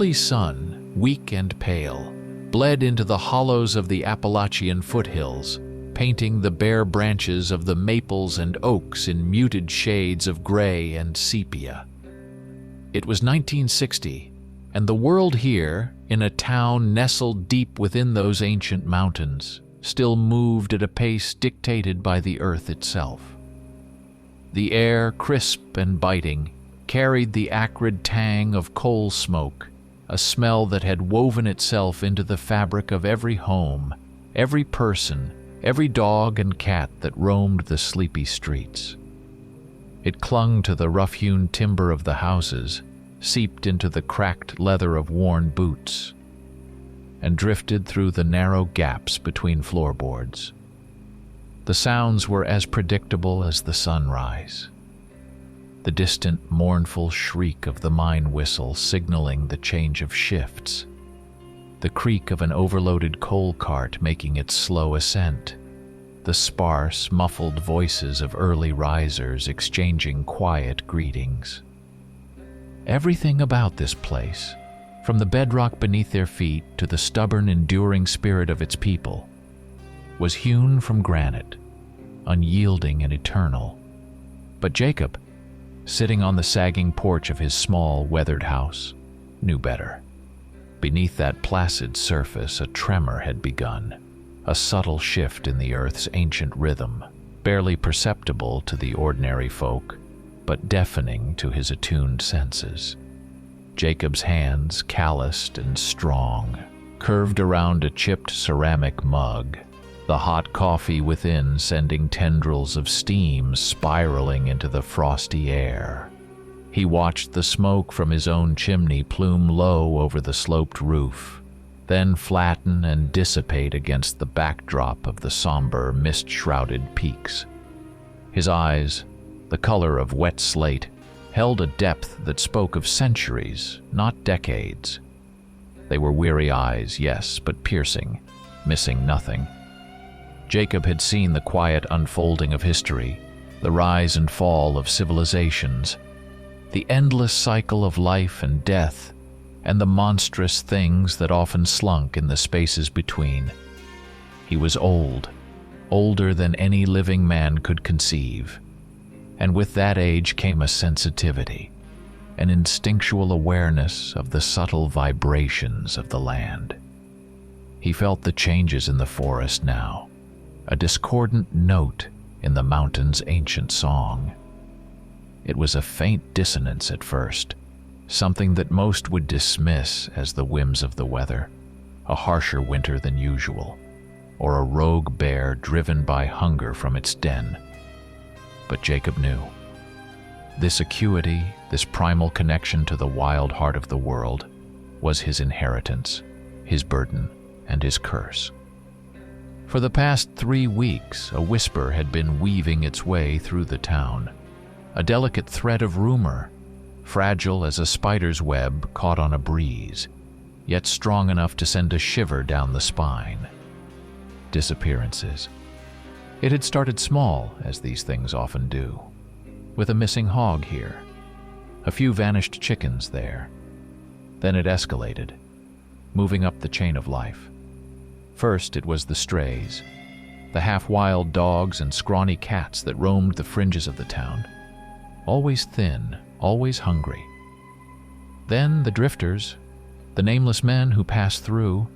early sun, weak and pale, bled into the hollows of the Appalachian foothills, painting the bare branches of the maples and oaks in muted shades of gray and sepia. It was 1960, and the world here, in a town nestled deep within those ancient mountains, still moved at a pace dictated by the earth itself. The air, crisp and biting, carried the acrid tang of coal smoke, a smell that had woven itself into the fabric of every home, every person, every dog and cat that roamed the sleepy streets. It clung to the rough-hewn timber of the houses, seeped into the cracked leather of worn boots, and drifted through the narrow gaps between floorboards. The sounds were as predictable as the sunrise. The distant, mournful shriek of the mine whistle signaling the change of shifts. The creak of an overloaded coal cart making its slow ascent. The sparse, muffled voices of early risers exchanging quiet greetings. Everything about this place, from the bedrock beneath their feet to the stubborn, enduring spirit of its people, was hewn from granite, unyielding and eternal. But Jacob, sitting on the sagging porch of his small, weathered house, knew better. Beneath that placid surface, a tremor had begun, a subtle shift in the earth's ancient rhythm, barely perceptible to the ordinary folk, but deafening to his attuned senses. Jacob's hands, calloused and strong, curved around a chipped ceramic mug, the hot coffee within sending tendrils of steam spiraling into the frosty air. He watched the smoke from his own chimney plume low over the sloped roof, then flatten and dissipate against the backdrop of the somber, mist-shrouded peaks. His eyes, the color of wet slate, held a depth that spoke of centuries, not decades. They were weary eyes, yes, but piercing, missing nothing. Jacob had seen the quiet unfolding of history, the rise and fall of civilizations, the endless cycle of life and death, and the monstrous things that often slunk in the spaces between. He was old, older than any living man could conceive, and with that age came a sensitivity, an instinctual awareness of the subtle vibrations of the land. He felt the changes in the forest now, a discordant note in the mountain's ancient song. It was a faint dissonance at first, something that most would dismiss as the whims of the weather, a harsher winter than usual, or a rogue bear driven by hunger from its den. But Jacob knew. This acuity, this primal connection to the wild heart of the world, was his inheritance, his burden, and his curse. For the past 3 weeks, a whisper had been weaving its way through the town, a delicate thread of rumor, fragile as a spider's web caught on a breeze, yet strong enough to send a shiver down the spine. Disappearances. It had started small, as these things often do, with a missing hog here, a few vanished chickens there. Then it escalated, moving up the chain of life. First it was the strays, the half-wild dogs and scrawny cats that roamed the fringes of the town, always thin, always hungry. Then the drifters, the nameless men who passed through,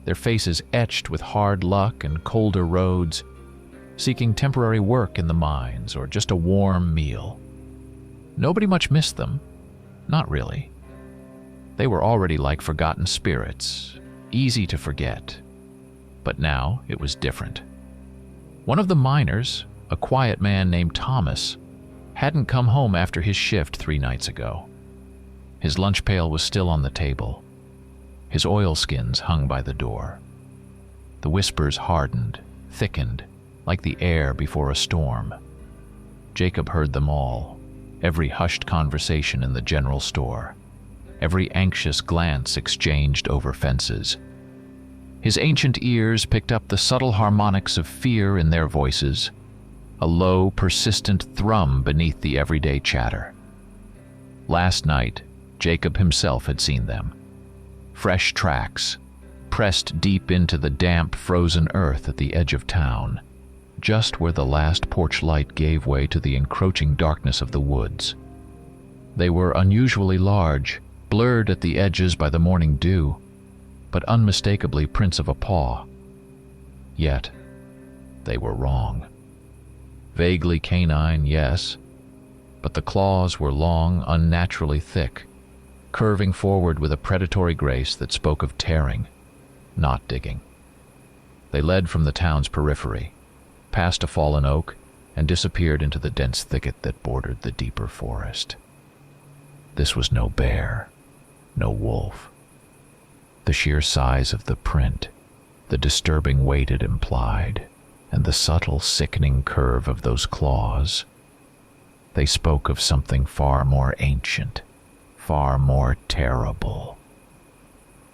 their faces etched with hard luck and colder roads, seeking temporary work in the mines or just a warm meal. Nobody much missed them, not really. They were already like forgotten spirits, easy to forget. But now it was different. One of the miners, a quiet man named Thomas, hadn't come home after his shift 3 nights ago. His lunch pail was still on the table. His oilskins hung by the door. The whispers hardened, thickened, like the air before a storm. Jacob heard them all, every hushed conversation in the general store, every anxious glance exchanged over fences. His ancient ears picked up the subtle harmonics of fear in their voices, a low, persistent thrum beneath the everyday chatter. Last night, Jacob himself had seen them, fresh tracks, pressed deep into the damp, frozen earth at the edge of town, just where the last porch light gave way to the encroaching darkness of the woods. They were unusually large, blurred at the edges by the morning dew, but unmistakably prints of a paw. Yet, they were wrong. Vaguely canine, yes, but the claws were long, unnaturally thick, curving forward with a predatory grace that spoke of tearing, not digging. They led from the town's periphery, past a fallen oak, and disappeared into the dense thicket that bordered the deeper forest. This was no bear, no wolf. The sheer size of the print, the disturbing weight it implied, and the subtle, sickening curve of those claws, they spoke of something far more ancient, far more terrible.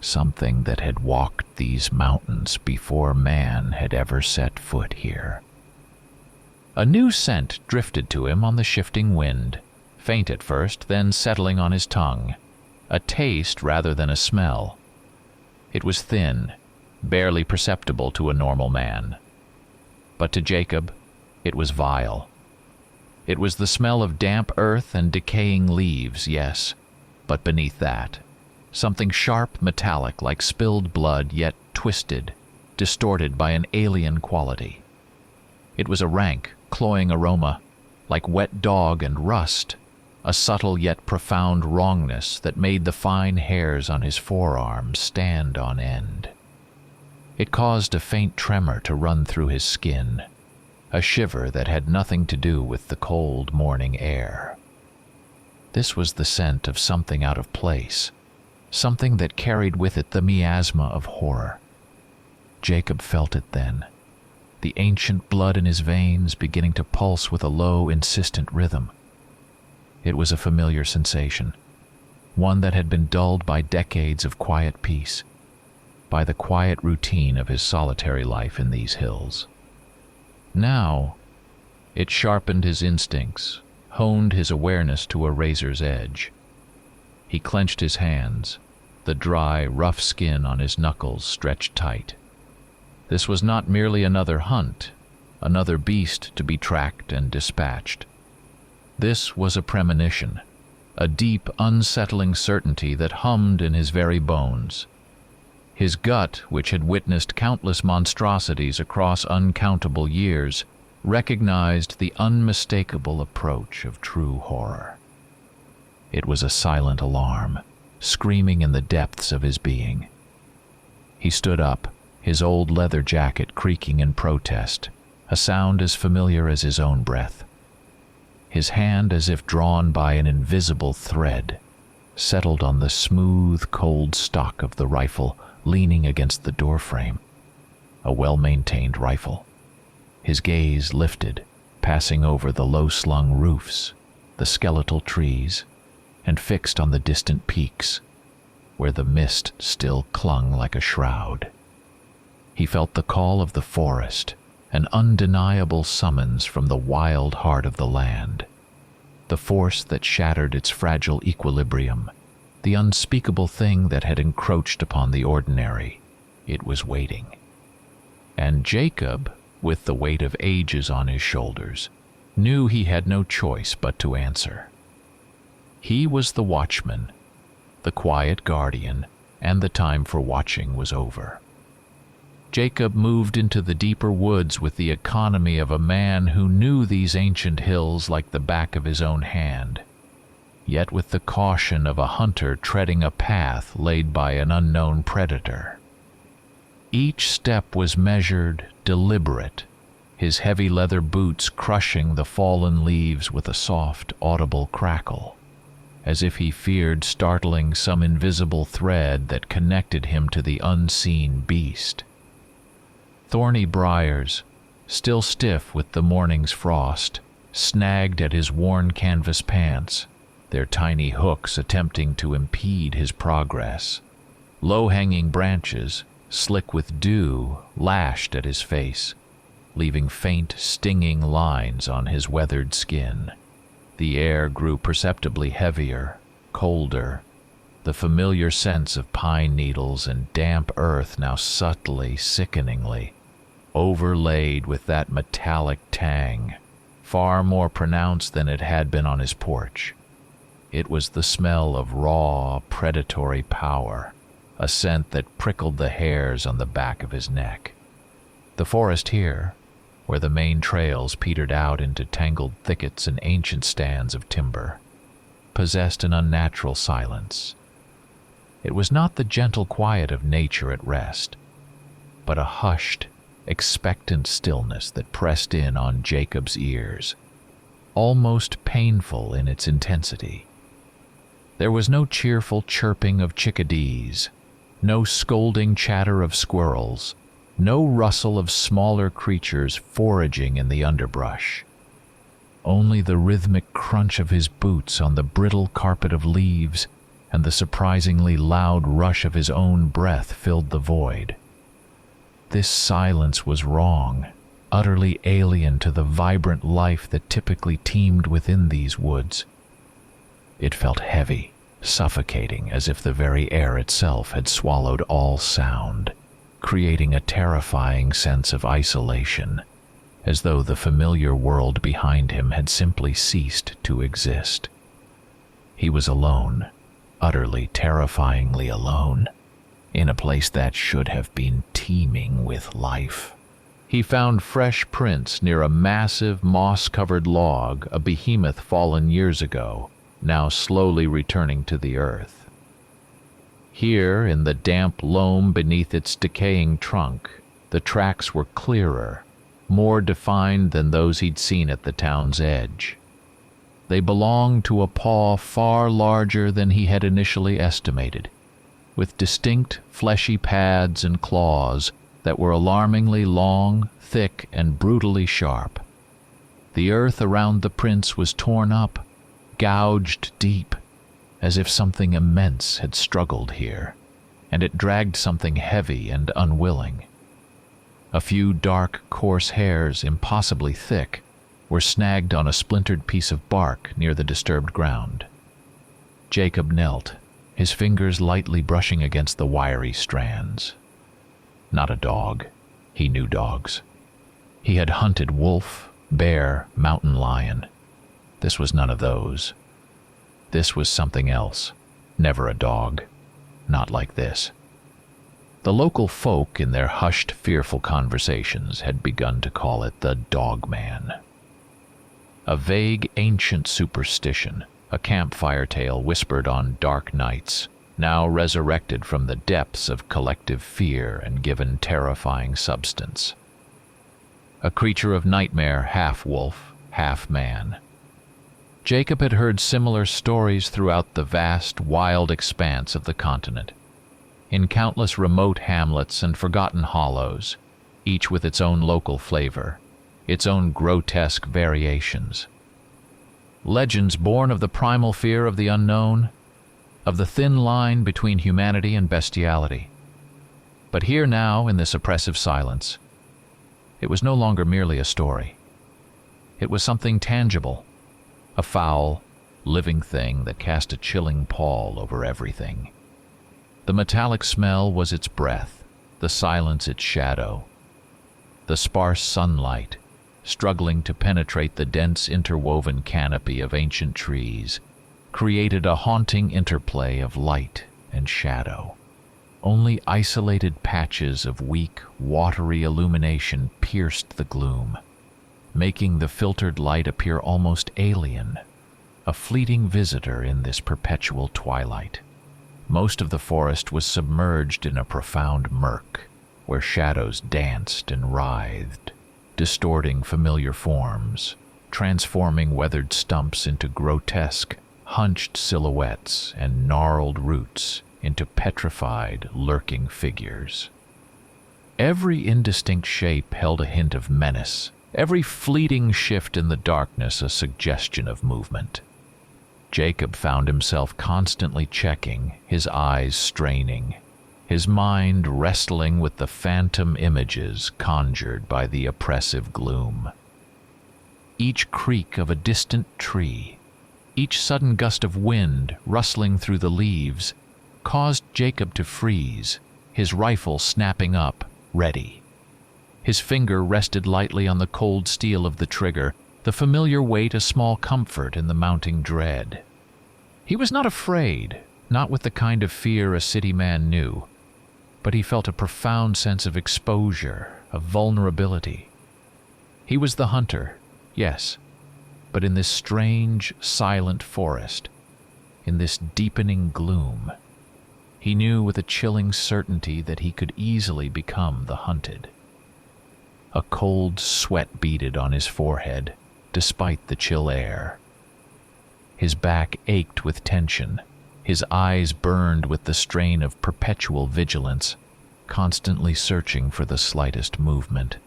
Something that had walked these mountains before man had ever set foot here. A new scent drifted to him on the shifting wind, faint at first, then settling on his tongue, a taste rather than a smell. It was thin, barely perceptible to a normal man. But to Jacob, it was vile. It was the smell of damp earth and decaying leaves, yes, but beneath that, something sharp, metallic, like spilled blood, yet twisted, distorted by an alien quality. It was a rank, cloying aroma, like wet dog and rust, a subtle yet profound wrongness that made the fine hairs on his forearms stand on end. It caused a faint tremor to run through his skin, a shiver that had nothing to do with the cold morning air. This was the scent of something out of place, something that carried with it the miasma of horror. Jacob felt it then, the ancient blood in his veins beginning to pulse with a low, insistent rhythm. It was a familiar sensation, one that had been dulled by decades of quiet peace, by the quiet routine of his solitary life in these hills. Now, it sharpened his instincts, honed his awareness to a razor's edge. He clenched his hands, the dry, rough skin on his knuckles stretched tight. This was not merely another hunt, another beast to be tracked and dispatched. This was a premonition, a deep, unsettling certainty that hummed in his very bones. His gut, which had witnessed countless monstrosities across uncountable years, recognized the unmistakable approach of true horror. It was a silent alarm, screaming in the depths of his being. He stood up, his old leather jacket creaking in protest, a sound as familiar as his own breath. His hand, as if drawn by an invisible thread, settled on the smooth, cold stock of the rifle leaning against the doorframe. A well-maintained rifle. His gaze lifted, passing over the low-slung roofs, the skeletal trees, and fixed on the distant peaks, where the mist still clung like a shroud. He felt the call of the forest, an undeniable summons from the wild heart of the land, the force that shattered its fragile equilibrium, the unspeakable thing that had encroached upon the ordinary. It was waiting. And Jacob, with the weight of ages on his shoulders, knew he had no choice but to answer. He was the watchman, the quiet guardian, and the time for watching was over. Jacob moved into the deeper woods with the economy of a man who knew these ancient hills like the back of his own hand, yet with the caution of a hunter treading a path laid by an unknown predator. Each step was measured, deliberate, his heavy leather boots crushing the fallen leaves with a soft, audible crackle, as if he feared startling some invisible thread that connected him to the unseen beast. Thorny briars, still stiff with the morning's frost, snagged at his worn canvas pants, their tiny hooks attempting to impede his progress. Low-hanging branches, slick with dew, lashed at his face, leaving faint, stinging lines on his weathered skin. The air grew perceptibly heavier, colder. the familiar sense of pine needles and damp earth now subtly, sickeningly, overlaid with that metallic tang, far more pronounced than it had been on his porch. It was the smell of raw, predatory power, a scent that prickled the hairs on the back of his neck. The forest here, where the main trails petered out into tangled thickets and ancient stands of timber, possessed an unnatural silence. It was not the gentle quiet of nature at rest, but a hushed, expectant stillness that pressed in on Jacob's ears, almost painful in its intensity. There was no cheerful chirping of chickadees, no scolding chatter of squirrels, no rustle of smaller creatures foraging in the underbrush. Only the rhythmic crunch of his boots on the brittle carpet of leaves and the surprisingly loud rush of his own breath filled the void. This silence was wrong, utterly alien to the vibrant life that typically teemed within these woods. It felt heavy, suffocating, as if the very air itself had swallowed all sound, creating a terrifying sense of isolation, as though the familiar world behind him had simply ceased to exist. He was alone, utterly, terrifyingly alone, in a place that should have been teeming with life. He found fresh prints near a massive, moss-covered log, a behemoth fallen years ago, now slowly returning to the earth. Here, in the damp loam beneath its decaying trunk, the tracks were clearer, more defined than those he'd seen at the town's edge. They belonged to a paw far larger than he had initially estimated, with distinct fleshy pads and claws that were alarmingly long, thick, and brutally sharp. The earth around the prints was torn up, gouged deep, as if something immense had struggled here, and it dragged something heavy and unwilling. A few dark, coarse hairs, impossibly thick, were snagged on a splintered piece of bark near the disturbed ground. Jacob knelt, his fingers lightly brushing against the wiry strands. Not a dog. He knew dogs. He had hunted wolf, bear, mountain lion. This was none of those. This was something else. Never a dog. Not like this. The local folk, in their hushed, fearful conversations, had begun to call it the Dogman. A vague, ancient superstition, a campfire tale whispered on dark nights, now resurrected from the depths of collective fear and given terrifying substance. A creature of nightmare, half wolf, half man. Jacob had heard similar stories throughout the vast, wild expanse of the continent, in countless remote hamlets and forgotten hollows, each with its own local flavor, its own grotesque variations. Legends born of the primal fear of the unknown, of the thin line between humanity and bestiality. But here now, in this oppressive silence, it was no longer merely a story. It was something tangible, a foul, living thing that cast a chilling pall over everything. The metallic smell was its breath, the silence its shadow. The sparse sunlight, struggling to penetrate the dense interwoven canopy of ancient trees, created a haunting interplay of light and shadow. Only isolated patches of weak, watery illumination pierced the gloom, making the filtered light appear almost alien, a fleeting visitor in this perpetual twilight. Most of the forest was submerged in a profound murk, where shadows danced and writhed, distorting familiar forms, transforming weathered stumps into grotesque, hunched silhouettes and gnarled roots into petrified, lurking figures. Every indistinct shape held a hint of menace, every fleeting shift in the darkness a suggestion of movement. Jacob found himself constantly checking, his eyes straining, his mind wrestling with the phantom images conjured by the oppressive gloom. Each creak of a distant tree, each sudden gust of wind rustling through the leaves, caused Jacob to freeze, his rifle snapping up, ready. His finger rested lightly on the cold steel of the trigger, the familiar weight a small comfort in the mounting dread. He was not afraid, not with the kind of fear a city man knew, but he felt a profound sense of exposure, of vulnerability. He was the hunter, yes, but in this strange, silent forest, in this deepening gloom, he knew with a chilling certainty that he could easily become the hunted. A cold sweat beaded on his forehead, despite the chill air. His back ached with tension, his eyes burned with the strain of perpetual vigilance, constantly searching for the slightest movement,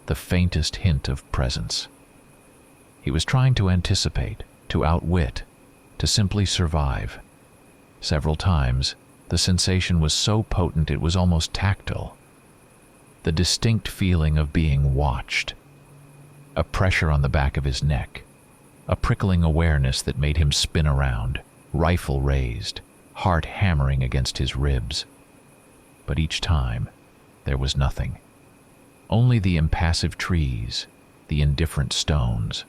the faintest hint of presence. He was trying to anticipate, to outwit, to simply survive. Several times, the sensation was so potent it was almost tactile. The distinct feeling of being watched. A pressure on the back of his neck. A prickling awareness that made him spin around, rifle raised, heart hammering against his ribs. But each time, there was nothing. Only the impassive trees, the indifferent stones,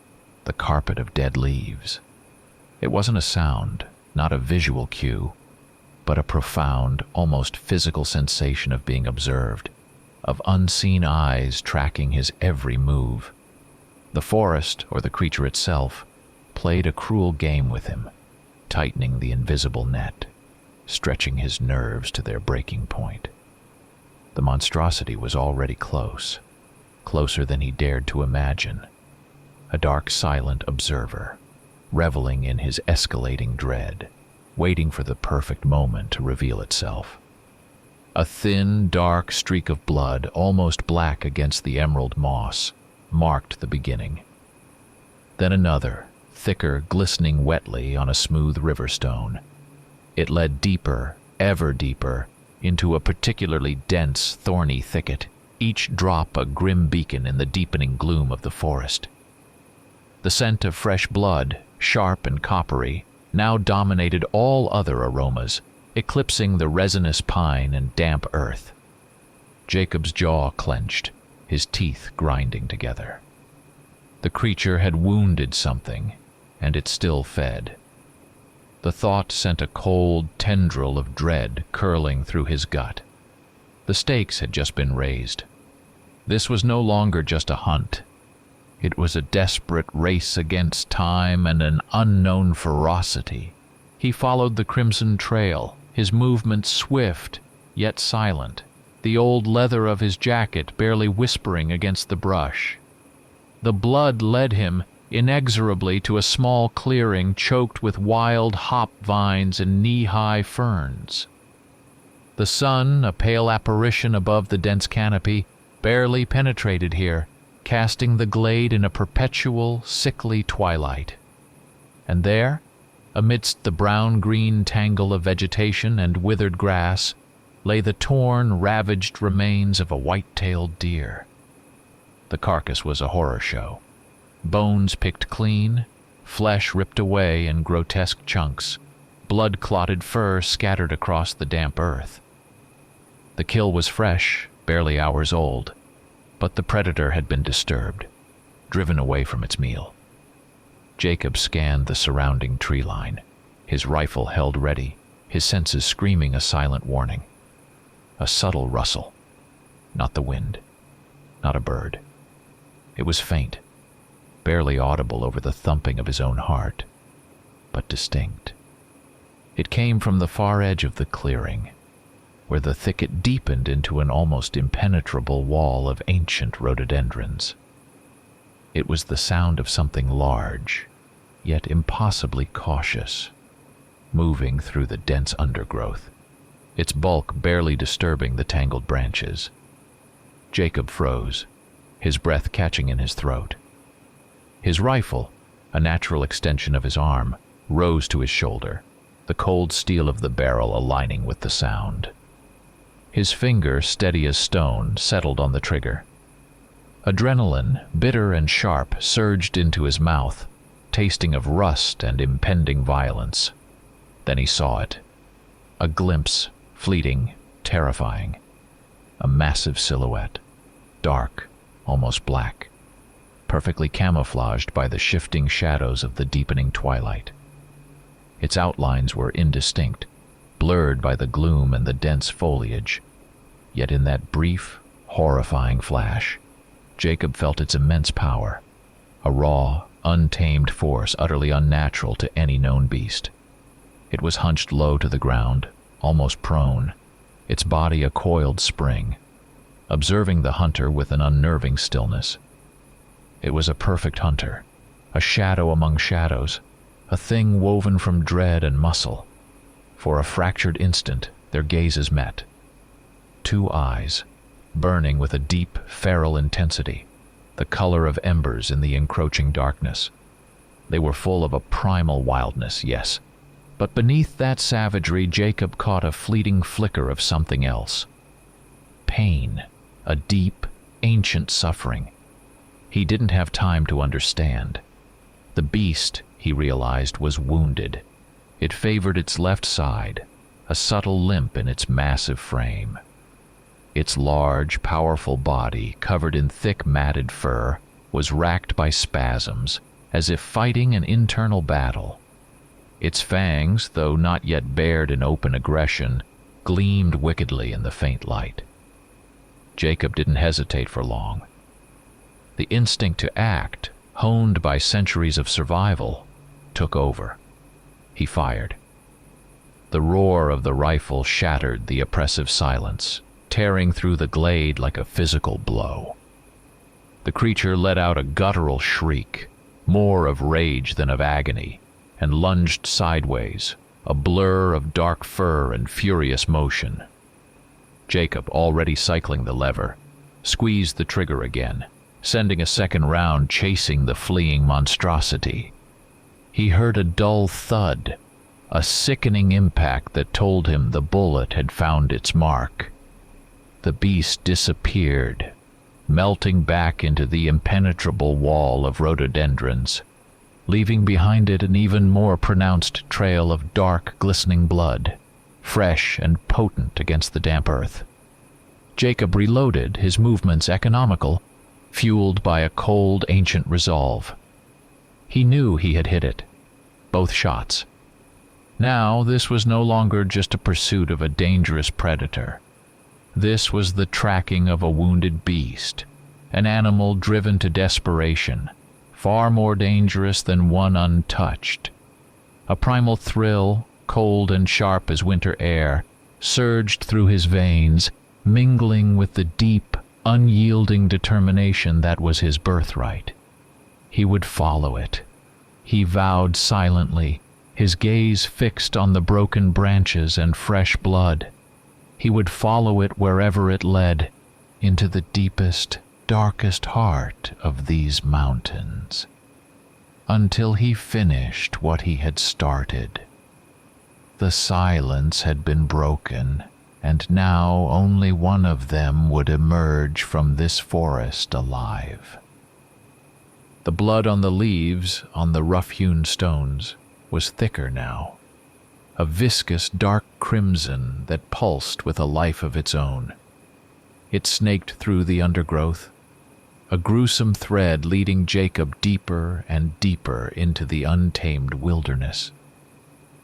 the carpet of dead leaves. It wasn't a sound, not a visual cue, but a profound, almost physical sensation of being observed, of unseen eyes tracking his every move. The forest, or the creature itself, played a cruel game with him, tightening the invisible net, stretching his nerves to their breaking point. The monstrosity was already close, closer than he dared to imagine. A dark, silent observer, reveling in his escalating dread, waiting for the perfect moment to reveal itself. A thin, dark streak of blood, almost black against the emerald moss, marked the beginning. Then another, thicker, glistening wetly on a smooth river stone. It led deeper, ever deeper, into a particularly dense, thorny thicket, each drop a grim beacon in the deepening gloom of the forest. The scent of fresh blood, sharp and coppery, now dominated all other aromas, eclipsing the resinous pine and damp earth. Jacob's jaw clenched, his teeth grinding together. The creature had wounded something, and it still fed. The thought sent a cold tendril of dread curling through his gut. The stakes had just been raised. This was no longer just a hunt. It was a desperate race against time and an unknown ferocity. He followed the crimson trail, his movements swift, yet silent, the old leather of his jacket barely whispering against the brush. The blood led him inexorably to a small clearing choked with wild hop vines and knee-high ferns. The sun, a pale apparition above the dense canopy, barely penetrated here, casting the glade in a perpetual, sickly twilight. And there, amidst the brown-green tangle of vegetation and withered grass, lay the torn, ravaged remains of a white-tailed deer. The carcass was a horror show. Bones picked clean, flesh ripped away in grotesque chunks, blood-clotted fur scattered across the damp earth. The kill was fresh, barely hours old, but the predator had been disturbed, driven away from its meal. Jacob scanned the surrounding tree line, his rifle held ready, his senses screaming a silent warning. A subtle rustle. Not the wind. Not a bird. It was faint, barely audible over the thumping of his own heart, but distinct. It came from the far edge of the clearing, where the thicket deepened into an almost impenetrable wall of ancient rhododendrons. It was the sound of something large, yet impossibly cautious, moving through the dense undergrowth, its bulk barely disturbing the tangled branches. Jacob froze, his breath catching in his throat. His rifle, a natural extension of his arm, rose to his shoulder, the cold steel of the barrel aligning with the sound. His finger, steady as stone, settled on the trigger. Adrenaline, bitter and sharp, surged into his mouth, tasting of rust and impending violence. Then he saw it. A glimpse, fleeting, terrifying. A massive silhouette, dark, almost black, perfectly camouflaged by the shifting shadows of the deepening twilight. Its outlines were indistinct, blurred by the gloom and the dense foliage. Yet in that brief, horrifying flash, Jacob felt its immense power, a raw, untamed force utterly unnatural to any known beast. It was hunched low to the ground, almost prone, its body a coiled spring, observing the hunter with an unnerving stillness. It was a perfect hunter, a shadow among shadows, a thing woven from dread and muscle. For a fractured instant, their gazes met. Two eyes, burning with a deep, feral intensity, the color of embers in the encroaching darkness. They were full of a primal wildness, yes, but beneath that savagery Jacob caught a fleeting flicker of something else. Pain, a deep, ancient suffering. He didn't have time to understand. The beast, he realized, was wounded. It favored its left side, a subtle limp in its massive frame. Its large, powerful body, covered in thick, matted fur, was racked by spasms, as if fighting an internal battle. Its fangs, though not yet bared in open aggression, gleamed wickedly in the faint light. Jacob didn't hesitate for long. The instinct to act, honed by centuries of survival, took over. He fired. The roar of the rifle shattered the oppressive silence, tearing through the glade like a physical blow. The creature let out a guttural shriek, more of rage than of agony, and lunged sideways, a blur of dark fur and furious motion. Jacob, already cycling the lever, squeezed the trigger again, sending a second round chasing the fleeing monstrosity. He heard a dull thud, a sickening impact that told him the bullet had found its mark. The beast disappeared, melting back into the impenetrable wall of rhododendrons, leaving behind it an even more pronounced trail of dark, glistening blood, fresh and potent against the damp earth. Jacob reloaded, his movements economical, fueled by a cold, ancient resolve. He knew he had hit it, both shots. Now this was no longer just a pursuit of a dangerous predator. This was the tracking of a wounded beast, an animal driven to desperation, far more dangerous than one untouched. A primal thrill, cold and sharp as winter air, surged through his veins, mingling with the deep, unyielding determination that was his birthright. He would follow it. He vowed silently, his gaze fixed on the broken branches and fresh blood. He would follow it wherever it led, into the deepest, darkest heart of these mountains, until he finished what he had started. The silence had been broken, and now only one of them would emerge from this forest alive. The blood on the leaves, on the rough-hewn stones, was thicker now, a viscous dark crimson that pulsed with a life of its own. It snaked through the undergrowth, a gruesome thread leading Jacob deeper and deeper into the untamed wilderness.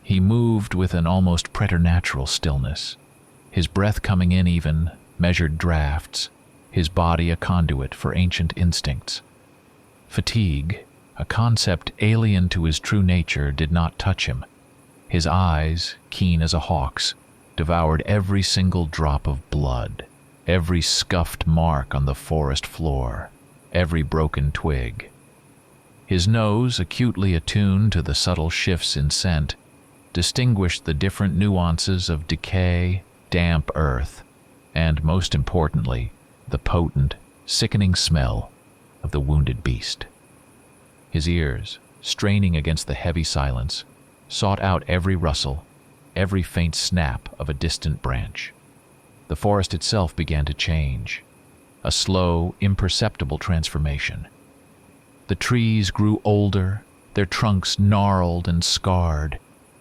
He moved with an almost preternatural stillness, his breath coming in even, measured drafts, his body a conduit for ancient instincts. Fatigue, a concept alien to his true nature, did not touch him. His eyes, keen as a hawk's, devoured every single drop of blood, every scuffed mark on the forest floor, every broken twig. His nose, acutely attuned to the subtle shifts in scent, distinguished the different nuances of decay, damp earth, and, most importantly, the potent, sickening smell of the wounded beast. His ears, straining against the heavy silence, sought out every rustle, every faint snap of a distant branch. The forest itself began to change, a slow, imperceptible transformation. The trees grew older, their trunks gnarled and scarred,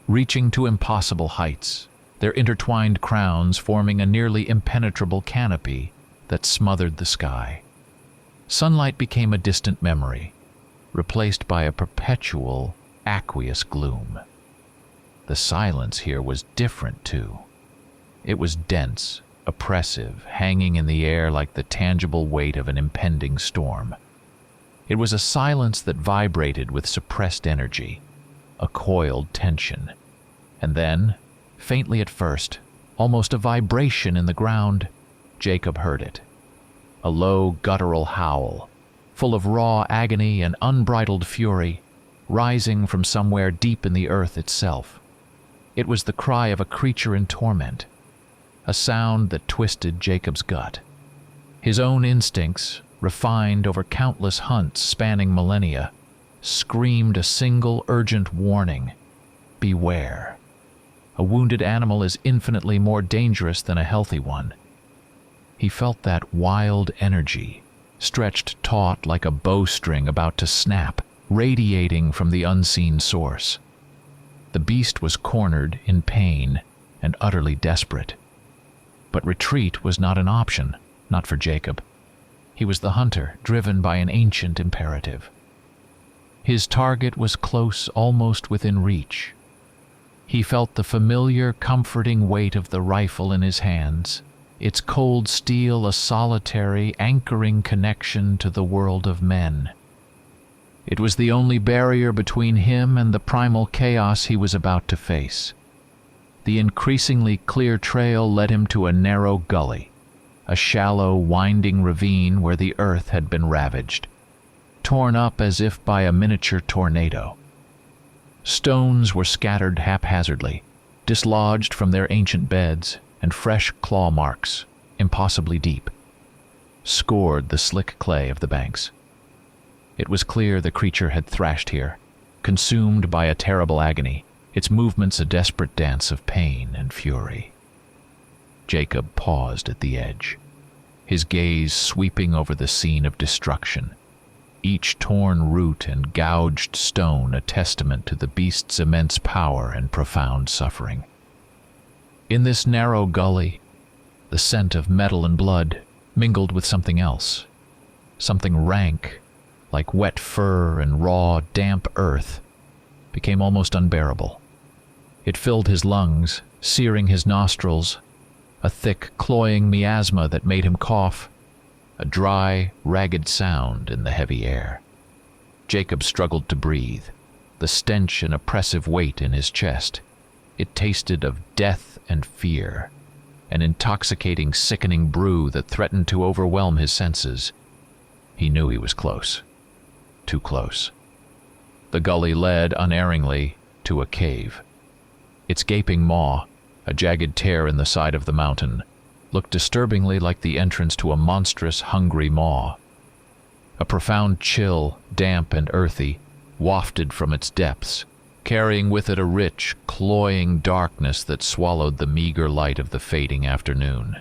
reaching to impossible heights, their intertwined crowns forming a nearly impenetrable canopy that smothered the sky. Sunlight became a distant memory, replaced by a perpetual, aqueous gloom. The silence here was different, too. It was dense, oppressive, hanging in the air like the tangible weight of an impending storm. It was a silence that vibrated with suppressed energy, a coiled tension. And then, faintly at first, almost a vibration in the ground, Jacob heard it. A low, guttural howl, full of raw agony and unbridled fury, rising from somewhere deep in the earth itself. It was the cry of a creature in torment, a sound that twisted Jacob's gut. His own instincts, refined over countless hunts spanning millennia, screamed a single urgent warning: beware. A wounded animal is infinitely more dangerous than a healthy one. He felt that wild energy, stretched taut like a bowstring about to snap, radiating from the unseen source. The beast was cornered in pain and utterly desperate. But retreat was not an option, not for Jacob. He was the hunter, driven by an ancient imperative. His target was close, almost within reach. He felt the familiar, comforting weight of the rifle in his hands, its cold steel a solitary, anchoring connection to the world of men. It was the only barrier between him and the primal chaos he was about to face. The increasingly clear trail led him to a narrow gully, a shallow, winding ravine where the earth had been ravaged, torn up as if by a miniature tornado. Stones were scattered haphazardly, dislodged from their ancient beds, and fresh claw marks, impossibly deep, scored the slick clay of the banks. It was clear the creature had thrashed here, consumed by a terrible agony, its movements a desperate dance of pain and fury. Jacob paused at the edge, his gaze sweeping over the scene of destruction, each torn root and gouged stone a testament to the beast's immense power and profound suffering. In this narrow gully, the scent of metal and blood mingled with something else, something rank, like wet fur and raw, damp earth, became almost unbearable. It filled his lungs, searing his nostrils, a thick, cloying miasma that made him cough, a dry, ragged sound in the heavy air. Jacob struggled to breathe, the stench an oppressive weight in his chest. It tasted of death and fear, an intoxicating, sickening brew that threatened to overwhelm his senses. He knew he was close. Too close. The gully led, unerringly, to a cave. Its gaping maw, a jagged tear in the side of the mountain, looked disturbingly like the entrance to a monstrous, hungry maw. A profound chill, damp and earthy, wafted from its depths, carrying with it a rich, cloying darkness that swallowed the meager light of the fading afternoon.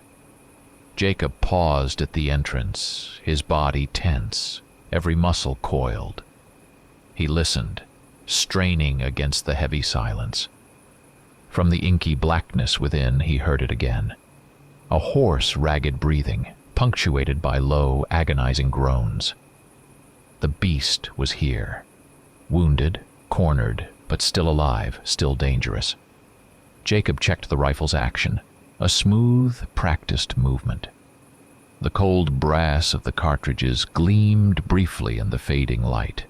Jacob paused at the entrance, his body tense, every muscle coiled. He listened, straining against the heavy silence. From the inky blackness within, he heard it again. A hoarse, ragged breathing, punctuated by low, agonizing groans. The beast was here, wounded, cornered, but still alive, still dangerous. Jacob checked the rifle's action, a smooth, practiced movement. The cold brass of the cartridges gleamed briefly in the fading light.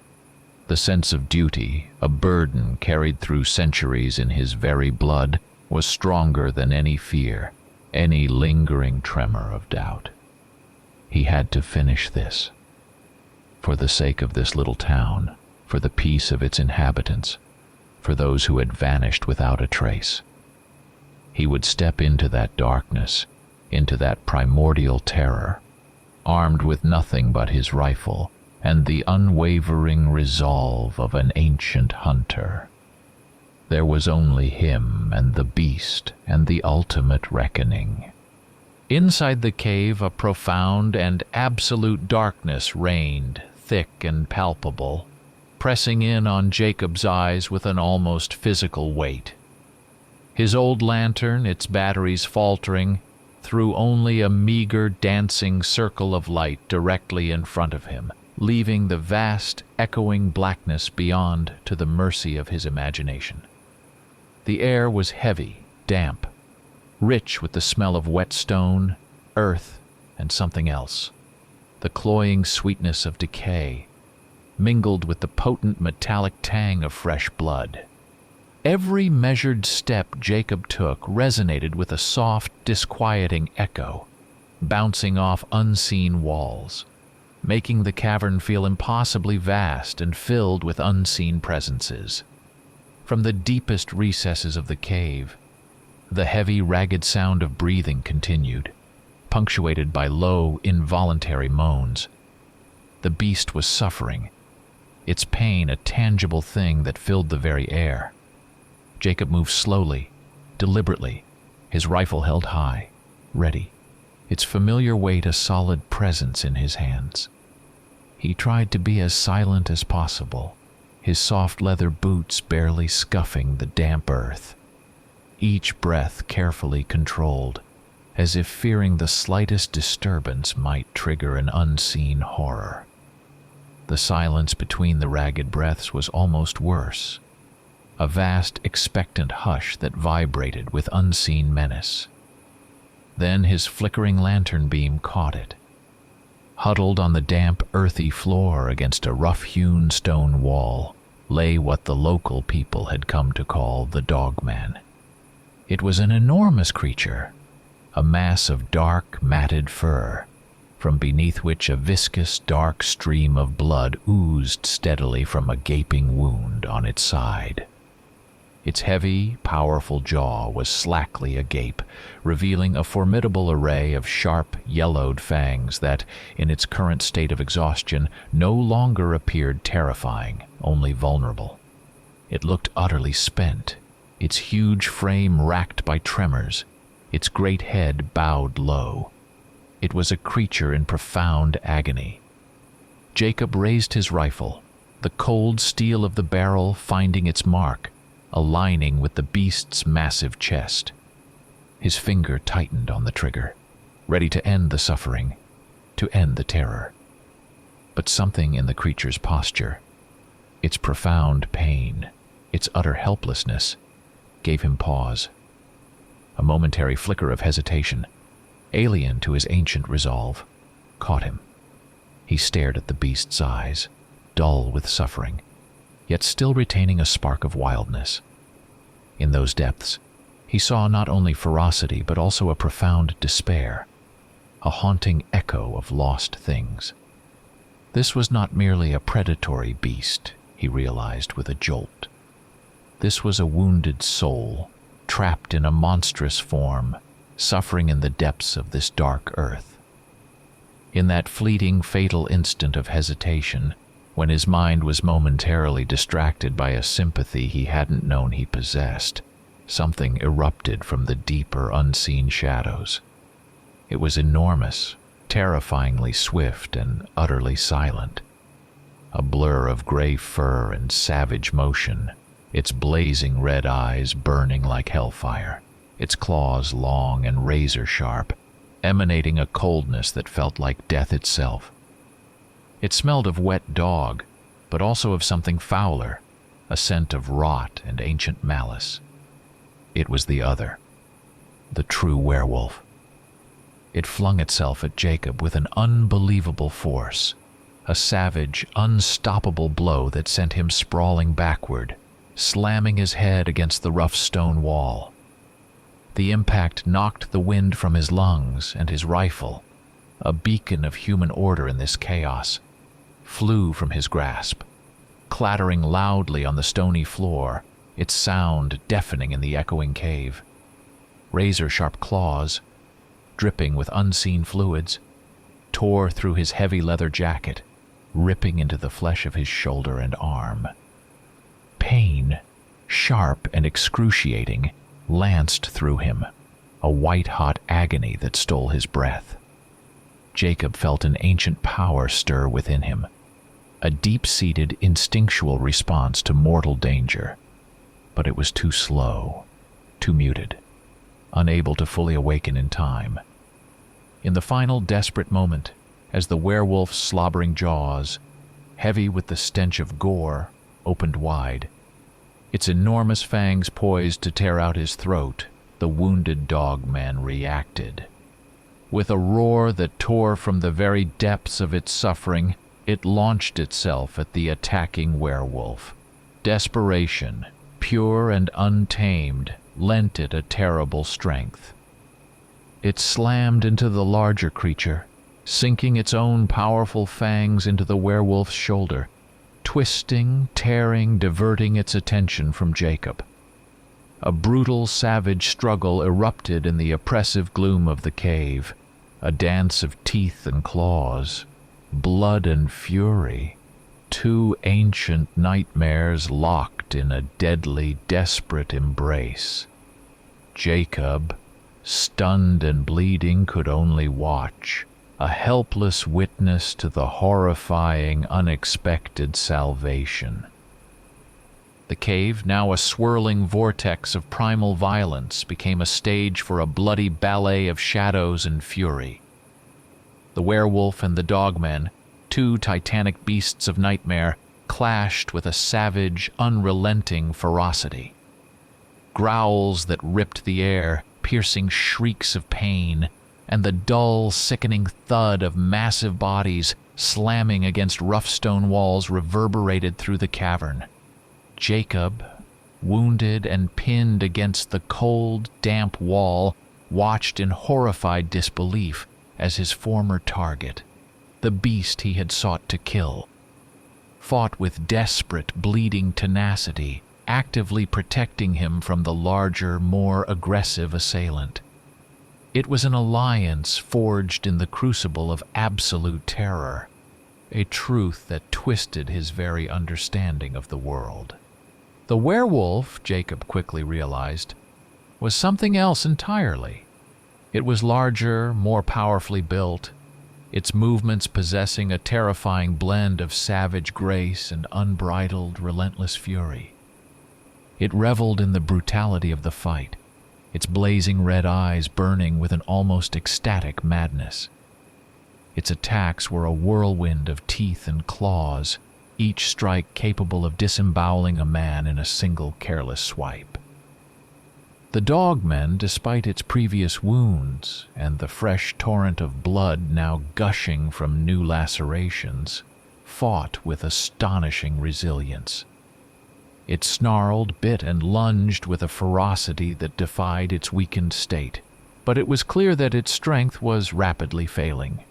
The sense of duty, a burden carried through centuries in his very blood, was stronger than any fear, any lingering tremor of doubt. He had to finish this. For the sake of this little town, for the peace of its inhabitants, for those who had vanished without a trace. He would step into that darkness, into that primordial terror, armed with nothing but his rifle and the unwavering resolve of an ancient hunter. There was only him and the beast and the ultimate reckoning. Inside the cave, a profound and absolute darkness reigned, thick and palpable, pressing in on Jacob's eyes with an almost physical weight. His old lantern, its batteries faltering, threw only a meager dancing circle of light directly in front of him, leaving the vast, echoing blackness beyond to the mercy of his imagination. The air was heavy, damp, rich with the smell of wet stone, earth, and something else. The cloying sweetness of decay, mingled with the potent metallic tang of fresh blood. Every measured step Jacob took resonated with a soft, disquieting echo, bouncing off unseen walls, making the cavern feel impossibly vast and filled with unseen presences. From the deepest recesses of the cave, the heavy, ragged sound of breathing continued, punctuated by low, involuntary moans. The beast was suffering, its pain a tangible thing that filled the very air. Jacob moved slowly, deliberately, his rifle held high, ready, its familiar weight a solid presence in his hands. He tried to be as silent as possible, his soft leather boots barely scuffing the damp earth, each breath carefully controlled, as if fearing the slightest disturbance might trigger an unseen horror. The silence between the ragged breaths was almost worse, a vast, expectant hush that vibrated with unseen menace. Then his flickering lantern beam caught it. Huddled on the damp, earthy floor against a rough-hewn stone wall lay what the local people had come to call the Dogman. It was an enormous creature, a mass of dark, matted fur, from beneath which a viscous, dark stream of blood oozed steadily from a gaping wound on its side. Its heavy, powerful jaw was slackly agape, revealing a formidable array of sharp, yellowed fangs that, in its current state of exhaustion, no longer appeared terrifying, only vulnerable. It looked utterly spent, its huge frame racked by tremors, its great head bowed low. It was a creature in profound agony. Jacob raised his rifle, the cold steel of the barrel finding its mark, aligning with the beast's massive chest. His finger tightened on the trigger, ready to end the suffering, to end the terror. But something in the creature's posture, its profound pain, its utter helplessness, gave him pause. A momentary flicker of hesitation, alien to his ancient resolve, caught him. He stared at the beast's eyes, dull with suffering, yet still retaining a spark of wildness. In those depths, he saw not only ferocity but also a profound despair, a haunting echo of lost things. This was not merely a predatory beast, he realized with a jolt. This was a wounded soul, trapped in a monstrous form, suffering in the depths of this dark earth. In that fleeting, fatal instant of hesitation, when his mind was momentarily distracted by a sympathy he hadn't known he possessed, something erupted from the deeper, unseen shadows. It was enormous, terrifyingly swift and utterly silent. A blur of gray fur and savage motion, its blazing red eyes burning like hellfire, its claws long and razor-sharp, emanating a coldness that felt like death itself. It smelled of wet dog, but also of something fouler, a scent of rot and ancient malice. It was the other, the true werewolf. It flung itself at Jacob with an unbelievable force, a savage, unstoppable blow that sent him sprawling backward, slamming his head against the rough stone wall. The impact knocked the wind from his lungs, and his rifle, a beacon of human order in this chaos, flew from his grasp, clattering loudly on the stony floor, its sound deafening in the echoing cave. Razor-sharp claws, dripping with unseen fluids, tore through his heavy leather jacket, ripping into the flesh of his shoulder and arm. Pain, sharp and excruciating, lanced through him, a white-hot agony that stole his breath. Jacob felt an ancient power stir within him, a deep-seated instinctual response to mortal danger. But it was too slow, too muted, unable to fully awaken in time. In the final desperate moment, as the werewolf's slobbering jaws, heavy with the stench of gore, opened wide, its enormous fangs poised to tear out his throat, the wounded Dogman reacted. With a roar that tore from the very depths of its suffering, it launched itself at the attacking werewolf. Desperation, pure and untamed, lent it a terrible strength. It slammed into the larger creature, sinking its own powerful fangs into the werewolf's shoulder, twisting, tearing, diverting its attention from Jacob. A brutal, savage struggle erupted in the oppressive gloom of the cave, a dance of teeth and claws, blood and fury, two ancient nightmares locked in a deadly, desperate embrace. Jacob, stunned and bleeding, could only watch, a helpless witness to the horrifying, unexpected salvation. The cave, now a swirling vortex of primal violence, became a stage for a bloody ballet of shadows and fury. The werewolf and the Dogman, two titanic beasts of nightmare, clashed with a savage, unrelenting ferocity. Growls that ripped the air, piercing shrieks of pain, and the dull, sickening thud of massive bodies slamming against rough stone walls reverberated through the cavern. Jacob, wounded and pinned against the cold, damp wall, watched in horrified disbelief as his former target, the beast he had sought to kill, fought with desperate, bleeding tenacity, actively protecting him from the larger, more aggressive assailant. It was an alliance forged in the crucible of absolute terror, a truth that twisted his very understanding of the world. The werewolf, Jacob quickly realized, was something else entirely. It was larger, more powerfully built, its movements possessing a terrifying blend of savage grace and unbridled, relentless fury. It reveled in the brutality of the fight, its blazing red eyes burning with an almost ecstatic madness. Its attacks were a whirlwind of teeth and claws, each strike capable of disemboweling a man in a single careless swipe. The Dogman, despite its previous wounds and the fresh torrent of blood now gushing from new lacerations, fought with astonishing resilience. It snarled, bit, and lunged with a ferocity that defied its weakened state, but it was clear that its strength was rapidly failing.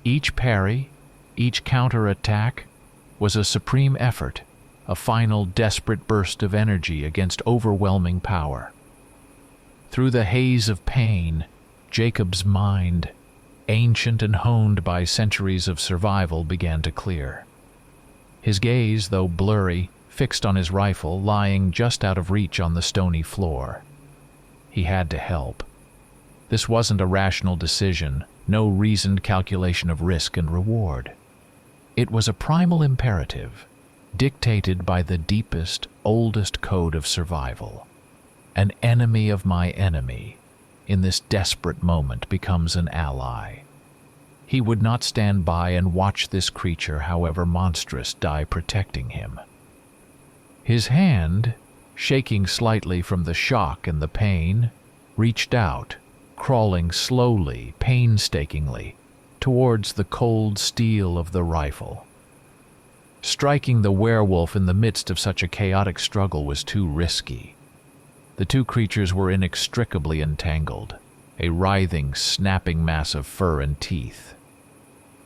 Each parry, each counterattack, was a supreme effort, a final desperate burst of energy against overwhelming power. Through the haze of pain, Jacob's mind, ancient and honed by centuries of survival, began to clear. His gaze, though blurry, fixed on his rifle lying just out of reach on the stony floor. He had to help. This wasn't a rational decision, no reasoned calculation of risk and reward. It was a primal imperative, dictated by the deepest, oldest code of survival. An enemy of my enemy, in this desperate moment, becomes an ally. He would not stand by and watch this creature, however monstrous, die protecting him. His hand, shaking slightly from the shock and the pain, reached out, crawling slowly, painstakingly, towards the cold steel of the rifle. Striking the werewolf in the midst of such a chaotic struggle was too risky. The two creatures were inextricably entangled, a writhing, snapping mass of fur and teeth.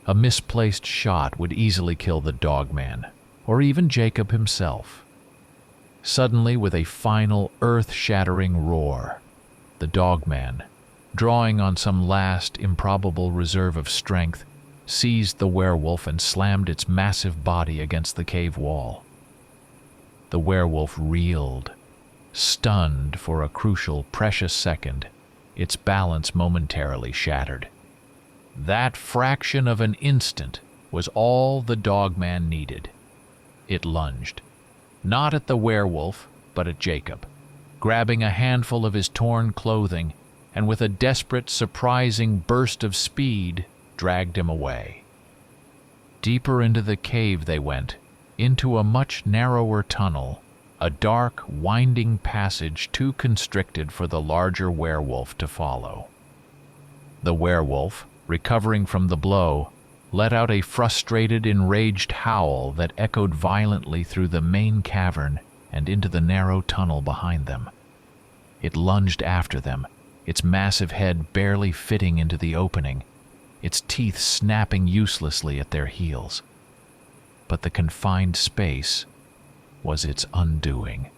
A misplaced shot would easily kill the Dogman, or even Jacob himself. Suddenly, with a final, earth-shattering roar, the Dogman, drawing on some last, improbable reserve of strength, seized the werewolf and slammed its massive body against the cave wall. The werewolf reeled, stunned for a crucial, precious second, its balance momentarily shattered. That fraction of an instant was all the Dogman needed. It lunged, not at the werewolf, but at Jacob. grabbing a handful of his torn clothing, and with a desperate, surprising burst of speed, dragged him away. Deeper into the cave they went, into a much narrower tunnel, a dark, winding passage too constricted for the larger werewolf to follow. The werewolf, recovering from the blow, let out a frustrated, enraged howl that echoed violently through the main cavern and into the narrow tunnel behind them. It lunged after them, its massive head barely fitting into the opening, its teeth snapping uselessly at their heels. But the confined space was its undoing.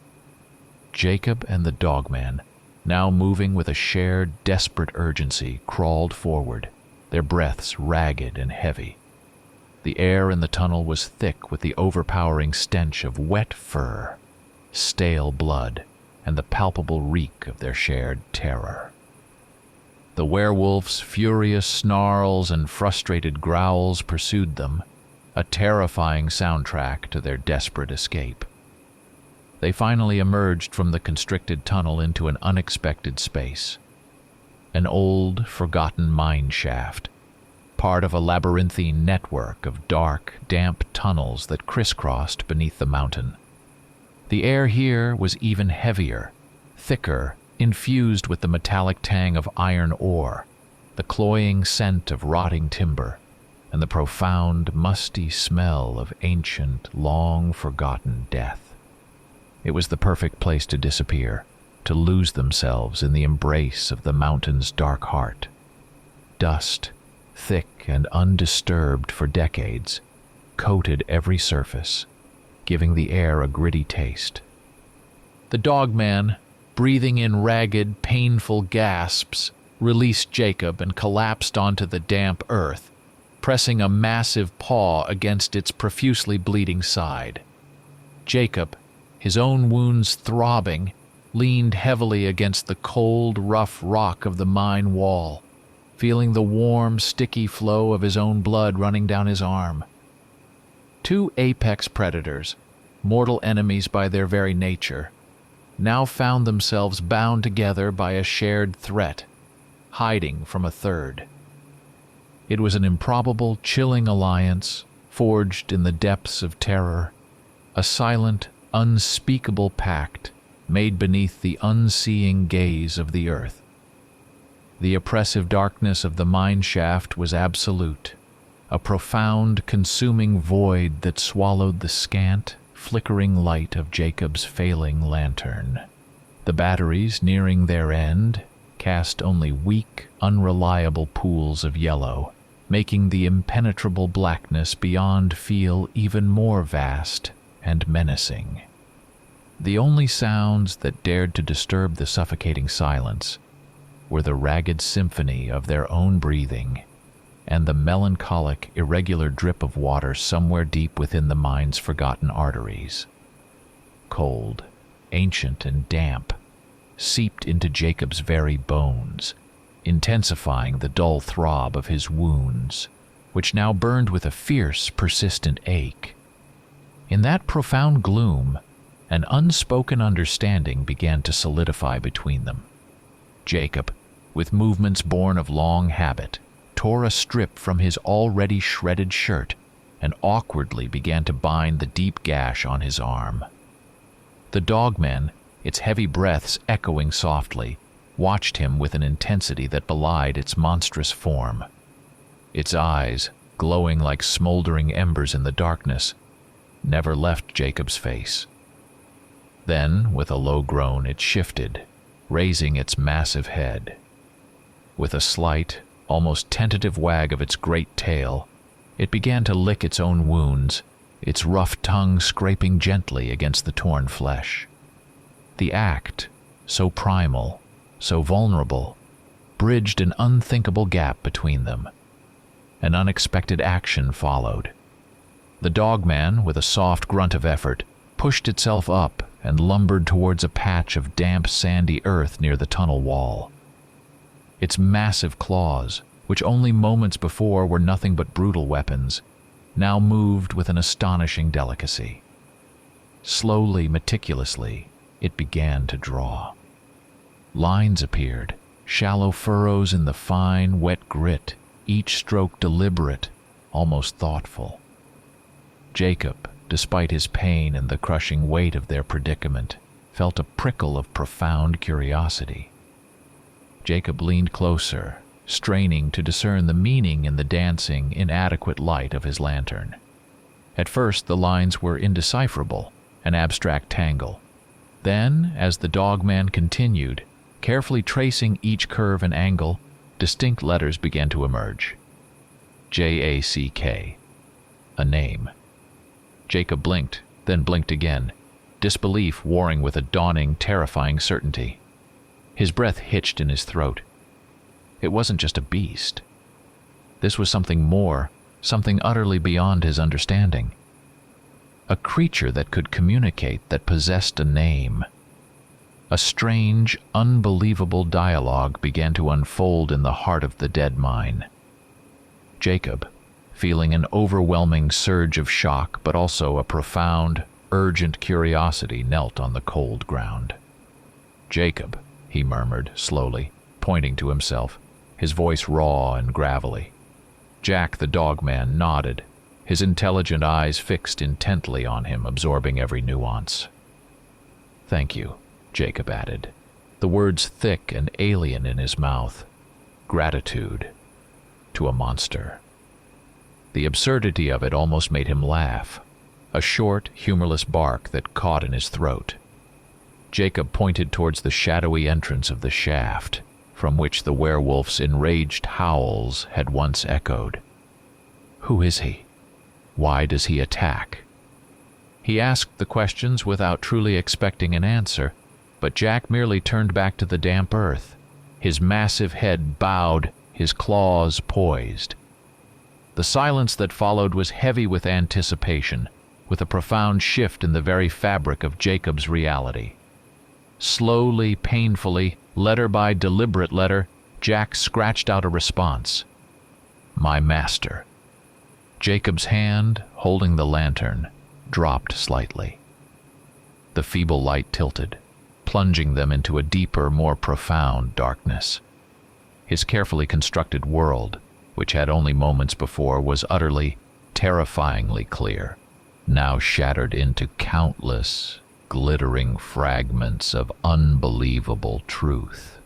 Jacob and the Dogman, now moving with a shared, desperate urgency, crawled forward, their breaths ragged and heavy. The air in the tunnel was thick with the overpowering stench of wet fur, stale blood, and the palpable reek of their shared terror. The werewolf's furious snarls and frustrated growls pursued them, a terrifying soundtrack to their desperate escape. They finally emerged from the constricted tunnel into an unexpected space. An old, forgotten mine shaft, part of a labyrinthine network of dark, damp tunnels that crisscrossed beneath the mountain. The air here was even heavier, thicker, infused with the metallic tang of iron ore, the cloying scent of rotting timber, and the profound, musty smell of ancient, long-forgotten death. It was the perfect place to disappear, to lose themselves in the embrace of the mountain's dark heart. Dust, thick and undisturbed for decades, coated every surface, giving the air a gritty taste. The Dogman, breathing in ragged, painful gasps, released Jacob and collapsed onto the damp earth, pressing a massive paw against its profusely bleeding side. Jacob, his own wounds throbbing, leaned heavily against the cold, rough rock of the mine wall, feeling the warm, sticky flow of his own blood running down his arm. Two apex predators, mortal enemies by their very nature, now found themselves bound together by a shared threat, hiding from a third. It was an improbable, chilling alliance, forged in the depths of terror, a silent, unspeakable pact made beneath the unseeing gaze of the earth. The oppressive darkness of the mine shaft was absolute, a profound, consuming void that swallowed the scant, flickering light of Jacob's failing lantern. The batteries, nearing their end, cast only weak, unreliable pools of yellow, making the impenetrable blackness beyond feel even more vast and menacing. The only sounds that dared to disturb the suffocating silence were the ragged symphony of their own breathing and the melancholic, irregular drip of water somewhere deep within the mine's forgotten arteries. Cold, ancient, and damp, seeped into Jacob's very bones, intensifying the dull throb of his wounds, which now burned with a fierce, persistent ache. In that profound gloom, an unspoken understanding began to solidify between them. Jacob, with movements born of long habit, tore a strip from his already shredded shirt and awkwardly began to bind the deep gash on his arm. The Dogman, its heavy breaths echoing softly, watched him with an intensity that belied its monstrous form. Its eyes, glowing like smoldering embers in the darkness, never left Jacob's face. Then, with a low groan, it shifted, raising its massive head. With a slight, almost tentative wag of its great tail, it began to lick its own wounds, its rough tongue scraping gently against the torn flesh. The act, so primal, so vulnerable, bridged an unthinkable gap between them. An unexpected action followed. The Dogman, with a soft grunt of effort, pushed itself up and lumbered towards a patch of damp, sandy earth near the tunnel wall. Its massive claws, which only moments before were nothing but brutal weapons, now moved with an astonishing delicacy. Slowly, meticulously, it began to draw. Lines appeared, shallow furrows in the fine, wet grit, each stroke deliberate, almost thoughtful. Jacob, despite his pain and the crushing weight of their predicament, felt a prickle of profound curiosity. Jacob leaned closer, straining to discern the meaning in the dancing, inadequate light of his lantern. At first, the lines were indecipherable, an abstract tangle. Then, as the Dogman continued, carefully tracing each curve and angle, distinct letters began to emerge. J-A-C-K. A name. Jacob blinked, then blinked again, disbelief warring with a dawning, terrifying certainty. His breath hitched in his throat. It wasn't just a beast. This was something more, something utterly beyond his understanding. A creature that could communicate, that possessed a name. A strange, unbelievable dialogue began to unfold in the heart of the dead mine. Jacob, feeling an overwhelming surge of shock, but also a profound, urgent curiosity, knelt on the cold ground. "Jacob," he murmured, slowly, pointing to himself, his voice raw and gravelly. Jack the Dogman nodded, his intelligent eyes fixed intently on him, absorbing every nuance. "Thank you," Jacob added, the words thick and alien in his mouth. "Gratitude to a monster." The absurdity of it almost made him laugh, a short, humorless bark that caught in his throat. Jacob pointed towards the shadowy entrance of the shaft, from which the werewolf's enraged howls had once echoed. "Who is he? Why does he attack?" He asked the questions without truly expecting an answer, but Jack merely turned back to the damp earth, his massive head bowed, his claws poised. The silence that followed was heavy with anticipation, with a profound shift in the very fabric of Jacob's reality. Slowly, painfully, letter by deliberate letter, Jack scratched out a response. "My master." Jacob's hand, holding the lantern, dropped slightly. The feeble light tilted, plunging them into a deeper, more profound darkness. His carefully constructed world, which had only moments before was utterly, terrifyingly clear, now shattered into countless, glittering fragments of unbelievable truth.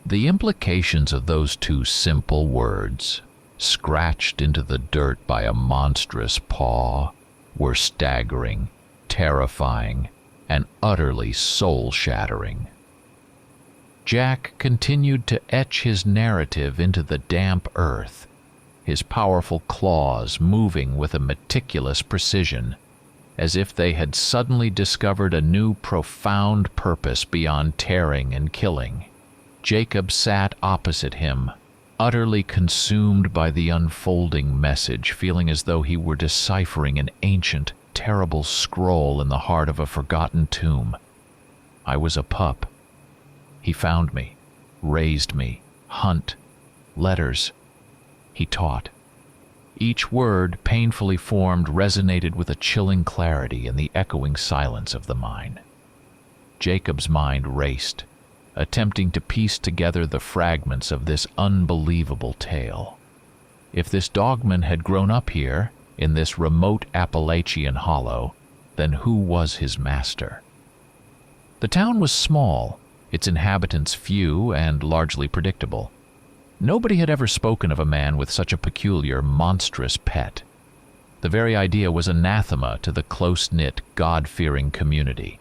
The implications of those two simple words, scratched into the dirt by a monstrous paw, were staggering, terrifying, and utterly soul-shattering. Jack continued to etch his narrative into the damp earth, his powerful claws moving with a meticulous precision, as if they had suddenly discovered a new profound purpose beyond tearing and killing. Jacob sat opposite him, utterly consumed by the unfolding message, feeling as though he were deciphering an ancient, terrible scroll in the heart of a forgotten tomb. I was a pup. He found me, raised me, hunt, letters. He taught. Each word, painfully formed, resonated with a chilling clarity in the echoing silence of the mine. Jacob's mind raced, attempting to piece together the fragments of this unbelievable tale. If this Dogman had grown up here, in this remote Appalachian hollow, then who was his master? The town was small, its inhabitants few and largely predictable. Nobody had ever spoken of a man with such a peculiar, monstrous pet. The very idea was anathema to the close-knit, God-fearing community.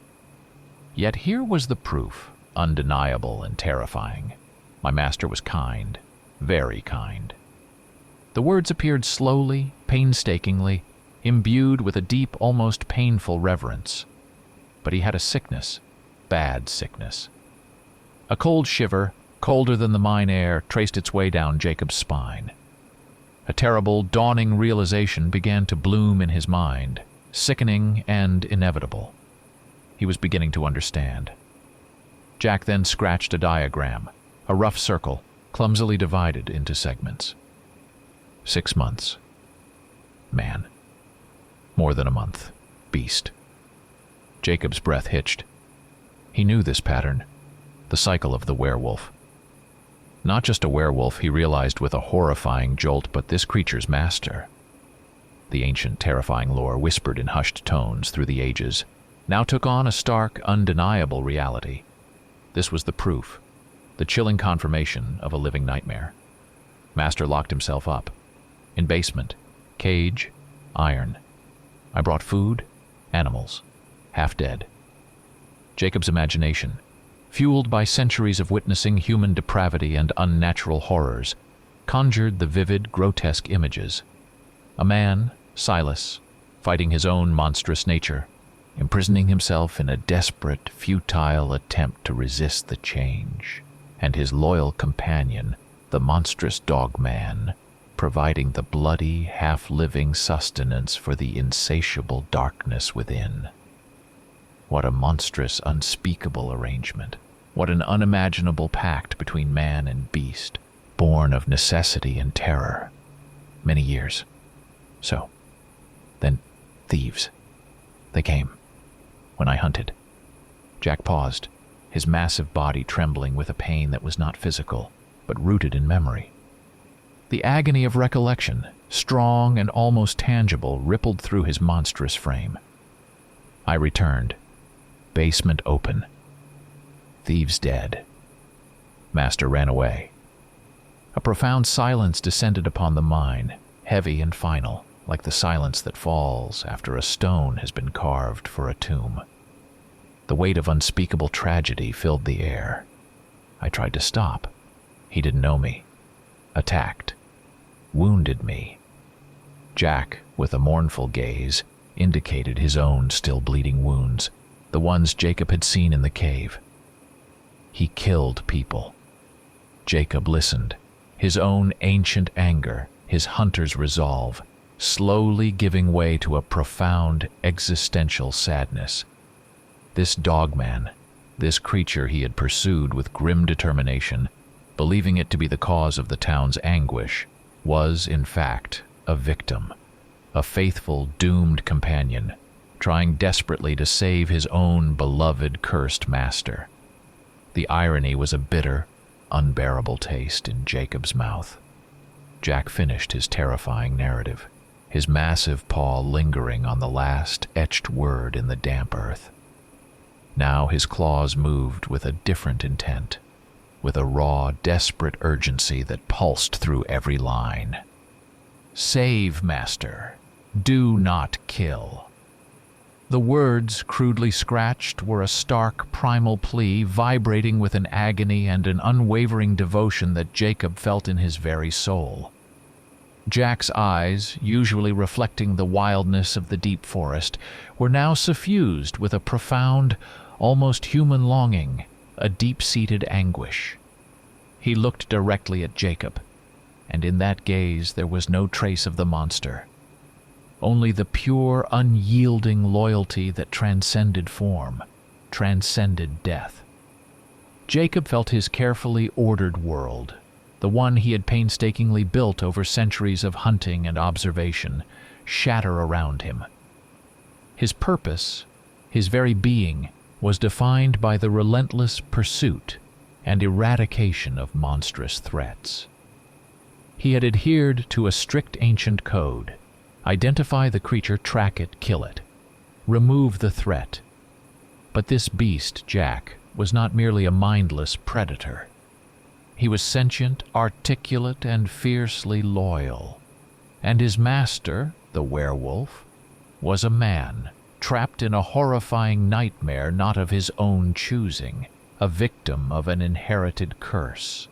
Yet here was the proof, undeniable and terrifying. My master was kind, very kind. The words appeared slowly, painstakingly, imbued with a deep, almost painful reverence. But he had a sickness, bad sickness. A cold shiver, colder than the mine air, traced its way down Jacob's spine. A terrible, dawning realization began to bloom in his mind, sickening and inevitable. He was beginning to understand. Jack then scratched a diagram, a rough circle, clumsily divided into segments. 6 months. Man. More than a month. Beast. Jacob's breath hitched. He knew this pattern, the cycle of the werewolf. Not just a werewolf, he realized with a horrifying jolt, but this creature's master. The ancient, terrifying lore, whispered in hushed tones through the ages, now took on a stark, undeniable reality. This was the proof, the chilling confirmation of a living nightmare. Master locked himself up. In basement, cage, iron. I brought food, animals, half dead. Jacob's imagination, fueled by centuries of witnessing human depravity and unnatural horrors, conjured the vivid, grotesque images. A man, Silas, fighting his own monstrous nature, imprisoning himself in a desperate, futile attempt to resist the change, and his loyal companion, the monstrous Dogman, providing the bloody, half-living sustenance for the insatiable darkness within. What a monstrous, unspeakable arrangement. What an unimaginable pact between man and beast, born of necessity and terror. Many years. So, then, thieves. They came. When I hunted. Jack paused, his massive body trembling with a pain that was not physical, but rooted in memory. The agony of recollection, strong and almost tangible, rippled through his monstrous frame. I returned. Basement open. Thieves dead. Master ran away. A profound silence descended upon the mine, heavy and final, like the silence that falls after a stone has been carved for a tomb. The weight of unspeakable tragedy filled the air. I tried to stop. He didn't know me. Attacked. Wounded me. Jack, with a mournful gaze, indicated his own still bleeding wounds, the ones Jacob had seen in the cave. He killed people. Jacob listened, his own ancient anger, his hunter's resolve, slowly giving way to a profound existential sadness. This Dogman, this creature he had pursued with grim determination, believing it to be the cause of the town's anguish, was, in fact, a victim, a faithful, doomed companion, trying desperately to save his own beloved, cursed master. The irony was a bitter, unbearable taste in Jacob's mouth. Jack finished his terrifying narrative, his massive paw lingering on the last etched word in the damp earth. Now his claws moved with a different intent, with a raw, desperate urgency that pulsed through every line. Save, master. Do not kill. The words, crudely scratched, were a stark, primal plea, vibrating with an agony and an unwavering devotion that Jacob felt in his very soul. Jack's eyes, usually reflecting the wildness of the deep forest, were now suffused with a profound, almost human longing, a deep-seated anguish. He looked directly at Jacob, and in that gaze there was no trace of the monster. Only the pure, unyielding loyalty that transcended form, transcended death. Jacob felt his carefully ordered world, the one he had painstakingly built over centuries of hunting and observation, shatter around him. His purpose, his very being, was defined by the relentless pursuit and eradication of monstrous threats. He had adhered to a strict ancient code. Identify the creature, track it, kill it. Remove the threat. But this beast, Jack, was not merely a mindless predator. He was sentient, articulate, and fiercely loyal. And his master, the werewolf, was a man, trapped in a horrifying nightmare not of his own choosing, a victim of an inherited curse.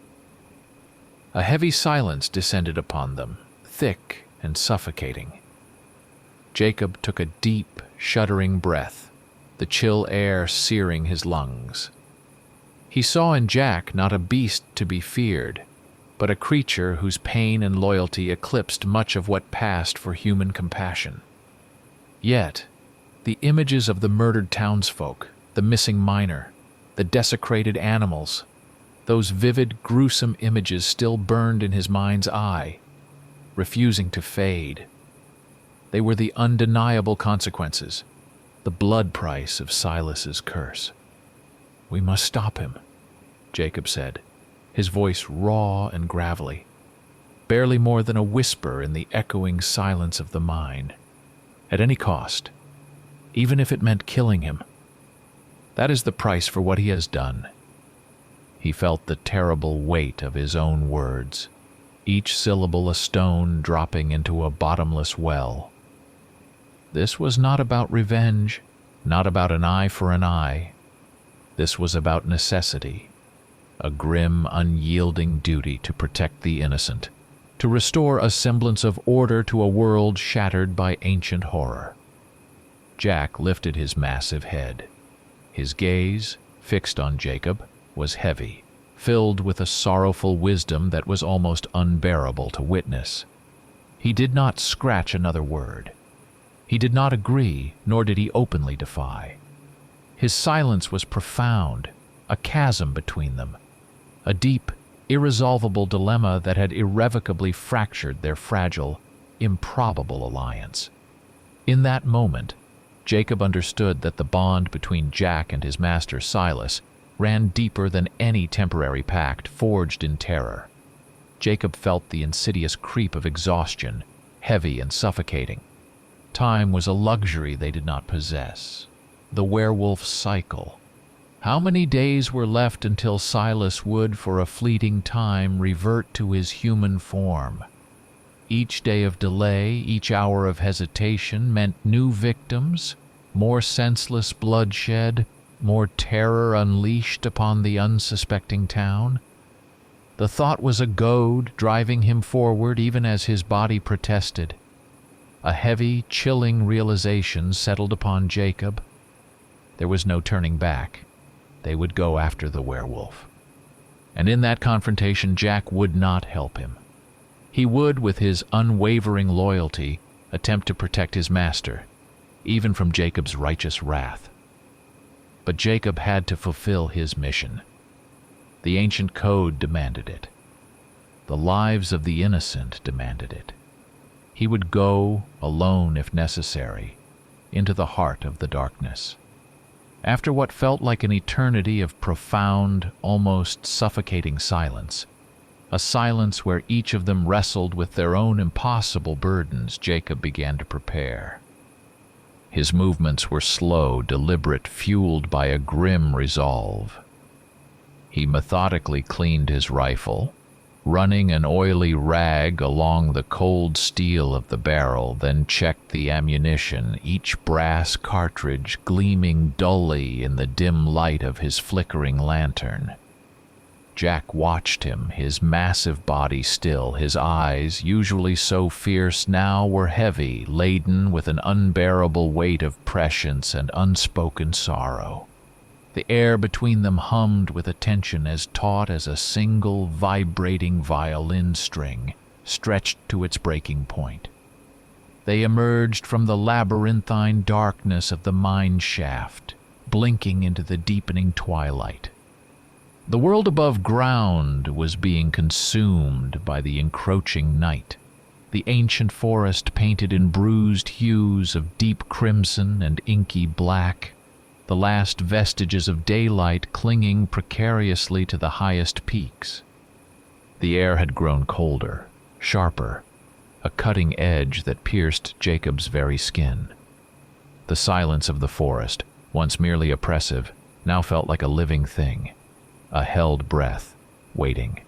A heavy silence descended upon them, thick and suffocating. Jacob took a deep, shuddering breath, the chill air searing his lungs. He saw in Jack not a beast to be feared, but a creature whose pain and loyalty eclipsed much of what passed for human compassion. Yet, the images of the murdered townsfolk, the missing miner, the desecrated animals, those vivid, gruesome images still burned in his mind's eye, refusing to fade. They were the undeniable consequences, the blood price of Silas's curse. "We must stop him," Jacob said, his voice raw and gravelly, barely more than a whisper in the echoing silence of the mine. "At any cost, even if it meant killing him. That is the price for what he has done." He felt the terrible weight of his own words, each syllable a stone dropping into a bottomless well. This was not about revenge, not about an eye for an eye. This was about necessity, a grim, unyielding duty to protect the innocent, to restore a semblance of order to a world shattered by ancient horror. Jack lifted his massive head. His gaze, fixed on Jacob, was heavy, filled with a sorrowful wisdom that was almost unbearable to witness. He did not scratch another word. He did not agree, nor did he openly defy. His silence was profound, a chasm between them, a deep, irresolvable dilemma that had irrevocably fractured their fragile, improbable alliance. In that moment, Jacob understood that the bond between Jack and his master Silas ran deeper than any temporary pact forged in terror. Jacob felt the insidious creep of exhaustion, heavy and suffocating. Time was a luxury they did not possess. The werewolf cycle. How many days were left until Silas would, for a fleeting time, revert to his human form? Each day of delay, each hour of hesitation meant new victims, more senseless bloodshed, more terror unleashed upon the unsuspecting town. The thought was a goad driving him forward even as his body protested. A heavy, chilling realization settled upon Jacob. There was no turning back. They would go after the werewolf. And in that confrontation, Jack would not help him. He would, with his unwavering loyalty, attempt to protect his master, even from Jacob's righteous wrath. But Jacob had to fulfill his mission. The ancient code demanded it. The lives of the innocent demanded it. He would go, alone if necessary, into the heart of the darkness. After what felt like an eternity of profound, almost suffocating silence, a silence where each of them wrestled with their own impossible burdens, Jacob began to prepare. His movements were slow, deliberate, fueled by a grim resolve. He methodically cleaned his rifle, running an oily rag along the cold steel of the barrel, then checked the ammunition, each brass cartridge gleaming dully in the dim light of his flickering lantern. Jack watched him, his massive body still. His eyes, usually so fierce, now were heavy, laden with an unbearable weight of prescience and unspoken sorrow. The air between them hummed with a tension as taut as a single vibrating violin string stretched to its breaking point. They emerged from the labyrinthine darkness of the mine shaft, blinking into the deepening twilight. The world above ground was being consumed by the encroaching night, the ancient forest painted in bruised hues of deep crimson and inky black, the last vestiges of daylight clinging precariously to the highest peaks. The air had grown colder, sharper, a cutting edge that pierced Jacob's very skin. The silence of the forest, once merely oppressive, now felt like a living thing, a held breath, waiting.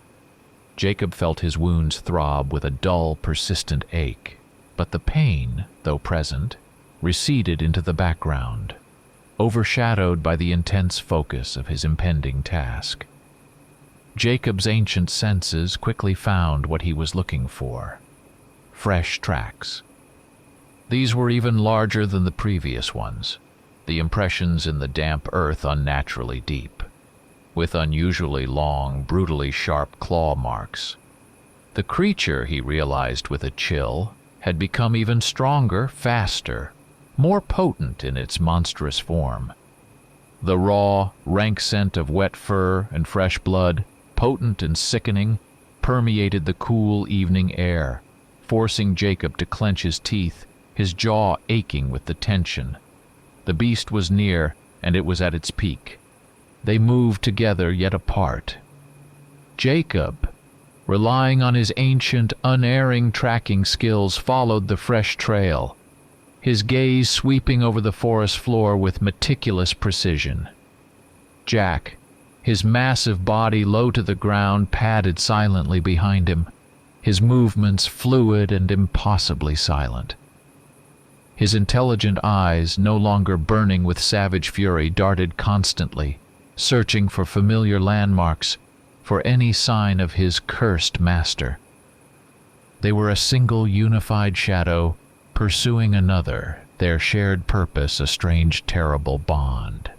Jacob felt his wounds throb with a dull, persistent ache, but the pain, though present, receded into the background, overshadowed by the intense focus of his impending task. Jacob's ancient senses quickly found what he was looking for: fresh tracks. These were even larger than the previous ones, the impressions in the damp earth unnaturally deep, with unusually long, brutally sharp claw marks. The creature, he realized with a chill, had become even stronger, faster, more potent in its monstrous form. The raw, rank scent of wet fur and fresh blood, potent and sickening, permeated the cool evening air, forcing Jacob to clench his teeth, his jaw aching with the tension. The beast was near, and it was at its peak. They moved together yet apart. Jacob, relying on his ancient, unerring tracking skills, followed the fresh trail, his gaze sweeping over the forest floor with meticulous precision. Jack, his massive body low to the ground, padded silently behind him, his movements fluid and impossibly silent. His intelligent eyes, no longer burning with savage fury, darted constantly, searching for familiar landmarks, for any sign of his cursed master. They were a single unified shadow, pursuing another, their shared purpose a strange, terrible bond.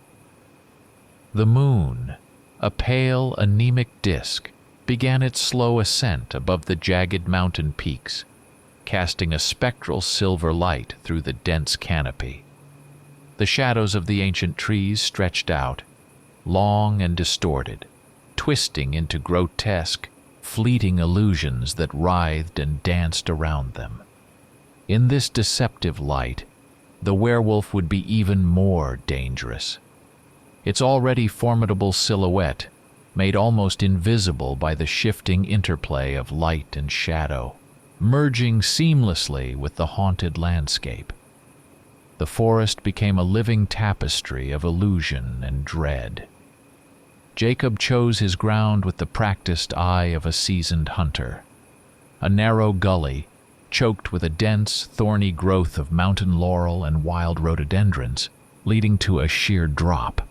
The moon, a pale, anemic disk, began its slow ascent above the jagged mountain peaks, casting a spectral silver light through the dense canopy. The shadows of the ancient trees stretched out, long and distorted, twisting into grotesque, fleeting illusions that writhed and danced around them. In this deceptive light, the werewolf would be even more dangerous. Its already formidable silhouette, made almost invisible by the shifting interplay of light and shadow, merging seamlessly with the haunted landscape. The forest became a living tapestry of illusion and dread. Jacob chose his ground with the practiced eye of a seasoned hunter. A narrow gully, choked with a dense, thorny growth of mountain laurel and wild rhododendrons, leading to a sheer drop,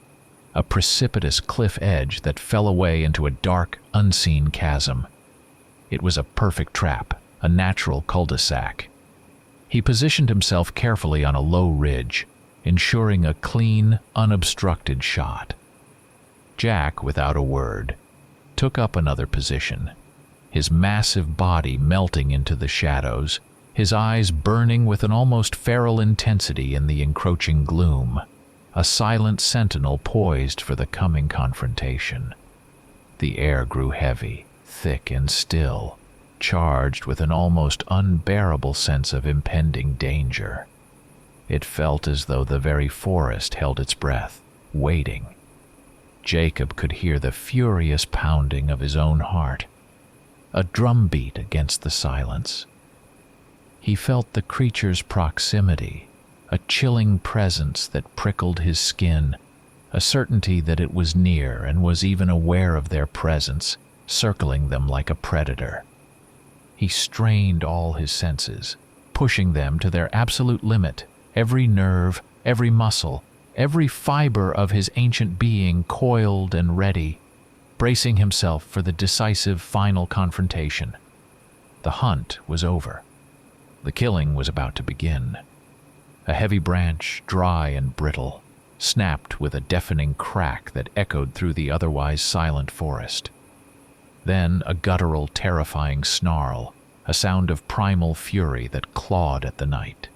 a precipitous cliff edge that fell away into a dark, unseen chasm. It was a perfect trap, a natural cul-de-sac. He positioned himself carefully on a low ridge, ensuring a clean, unobstructed shot. Jack, without a word, took up another position, his massive body melting into the shadows, his eyes burning with an almost feral intensity in the encroaching gloom, a silent sentinel poised for the coming confrontation. The air grew heavy, thick and still, charged with an almost unbearable sense of impending danger. It felt as though the very forest held its breath, waiting. Jacob could hear the furious pounding of his own heart, a drumbeat against the silence. He felt the creature's proximity, a chilling presence that prickled his skin, a certainty that it was near and was even aware of their presence, circling them like a predator. He strained all his senses, pushing them to their absolute limit, every nerve, every muscle, every fiber of his ancient being coiled and ready, bracing himself for the decisive final confrontation. The hunt was over. The killing was about to begin. A heavy branch, dry and brittle, snapped with a deafening crack that echoed through the otherwise silent forest. Then a guttural, terrifying snarl, a sound of primal fury that clawed at the night.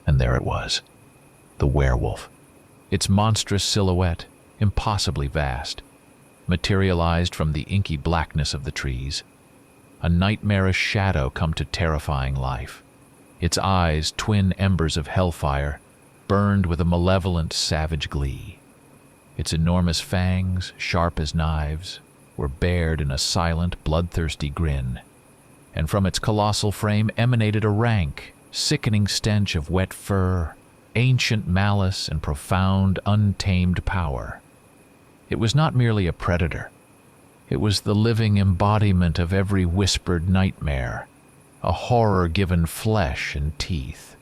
And there it was, the werewolf. Its monstrous silhouette, impossibly vast, materialized from the inky blackness of the trees. A nightmarish shadow come to terrifying life. Its eyes, twin embers of hellfire, burned with a malevolent, savage glee. Its enormous fangs, sharp as knives, were bared in a silent, bloodthirsty grin, and from its colossal frame emanated a rank, sickening stench of wet fur, ancient malice, and profound, untamed power. It was not merely a predator. It was the living embodiment of every whispered nightmare, a horror given flesh and teeth.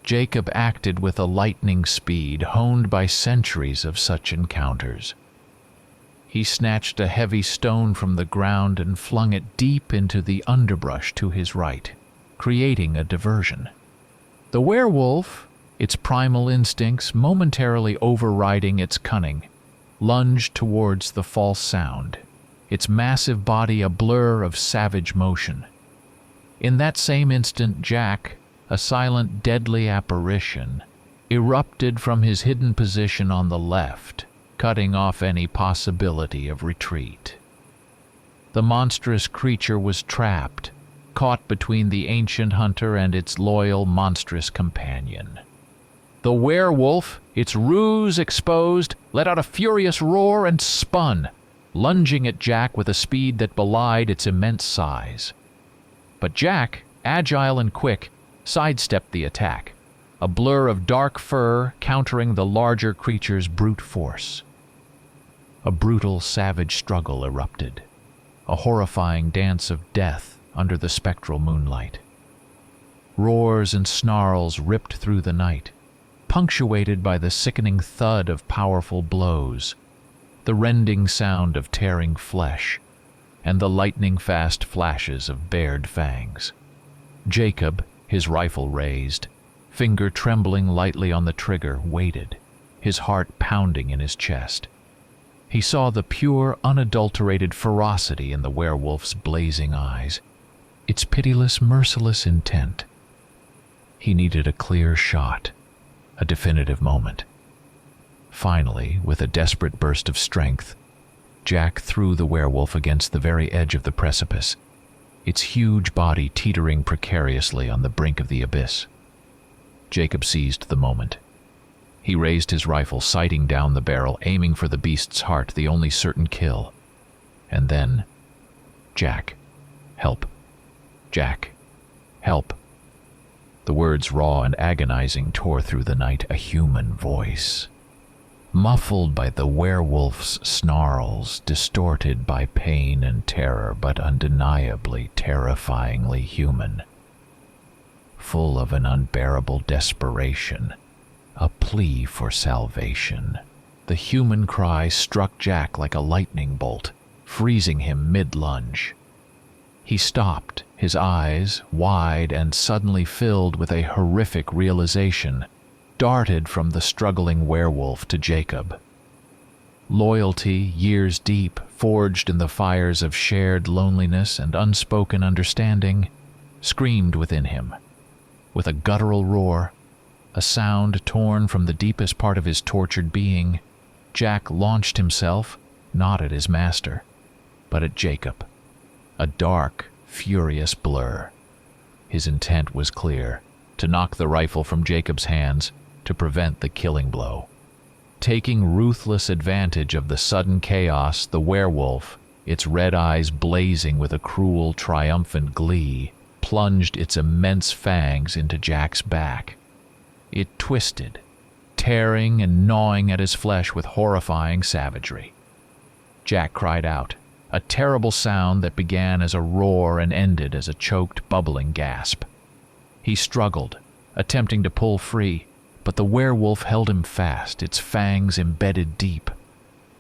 Jacob acted with a lightning speed honed by centuries of such encounters. He snatched a heavy stone from the ground and flung it deep into the underbrush to his right, creating a diversion. The werewolf, its primal instincts momentarily overriding its cunning, lunged towards the false sound, its massive body a blur of savage motion. In that same instant, Jack, a silent, deadly apparition, erupted from his hidden position on the left, cutting off any possibility of retreat. The monstrous creature was trapped, caught between the ancient hunter and its loyal, monstrous companion. The werewolf, its ruse exposed, let out a furious roar and spun, lunging at Jack with a speed that belied its immense size. But Jack, agile and quick, sidestepped the attack, a blur of dark fur countering the larger creature's brute force. A brutal, savage struggle erupted, a horrifying dance of death under the spectral moonlight. Roars and snarls ripped through the night, punctuated by the sickening thud of powerful blows, the rending sound of tearing flesh, and the lightning-fast flashes of bared fangs. Jacob, his rifle raised, finger trembling lightly on the trigger, waited, his heart pounding in his chest. He saw the pure, unadulterated ferocity in the werewolf's blazing eyes, its pitiless, merciless intent. He needed a clear shot, a definitive moment. Finally, with a desperate burst of strength, Jack threw the werewolf against the very edge of the precipice, its huge body teetering precariously on the brink of the abyss. Jacob seized the moment. He raised his rifle, sighting down the barrel, aiming for the beast's heart, the only certain kill. And then, "Jack, help. Jack, help." The words, raw and agonizing, tore through the night, a human voice. Muffled by the werewolf's snarls, distorted by pain and terror, but undeniably, terrifyingly human. Full of an unbearable desperation, a plea for salvation. The human cry struck Jack like a lightning bolt, freezing him mid-lunge. He stopped, his eyes, wide and suddenly filled with a horrific realization, darted from the struggling werewolf to Jacob. Loyalty, years deep, forged in the fires of shared loneliness and unspoken understanding, screamed within him. With a guttural roar, a sound torn from the deepest part of his tortured being, Jack launched himself, not at his master, but at Jacob. A dark, furious blur. His intent was clear, to knock the rifle from Jacob's hands, to prevent the killing blow. Taking ruthless advantage of the sudden chaos, the werewolf, its red eyes blazing with a cruel, triumphant glee, plunged its immense fangs into Jack's back. It twisted, tearing and gnawing at his flesh with horrifying savagery. Jack cried out, a terrible sound that began as a roar and ended as a choked, bubbling gasp. He struggled, attempting to pull free, but the werewolf held him fast, its fangs embedded deep.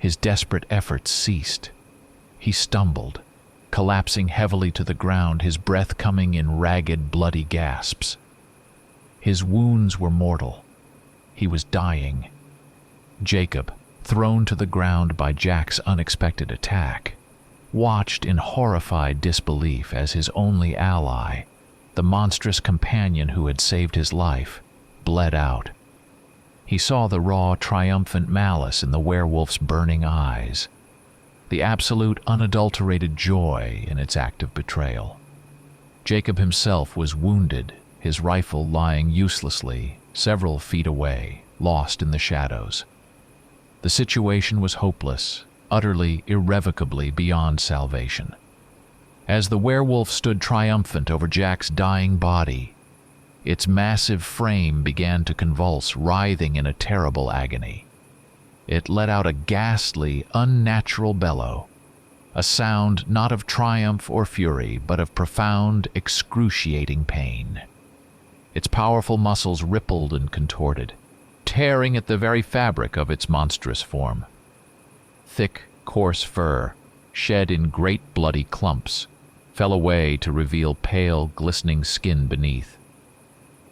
His desperate efforts ceased. He stumbled, collapsing heavily to the ground, his breath coming in ragged, bloody gasps. His wounds were mortal. He was dying. Jacob, thrown to the ground by Jack's unexpected attack, watched in horrified disbelief as his only ally, the monstrous companion who had saved his life, bled out. He saw the raw, triumphant malice in the werewolf's burning eyes, the absolute, unadulterated joy in its act of betrayal. Jacob himself was wounded, his rifle lying uselessly several feet away, lost in the shadows. The situation was hopeless, utterly, irrevocably beyond salvation. As the werewolf stood triumphant over Jack's dying body, its massive frame began to convulse, writhing in a terrible agony. It let out a ghastly, unnatural bellow, a sound not of triumph or fury, but of profound, excruciating pain. Its powerful muscles rippled and contorted, tearing at the very fabric of its monstrous form. Thick, coarse fur, shed in great bloody clumps, fell away to reveal pale, glistening skin beneath.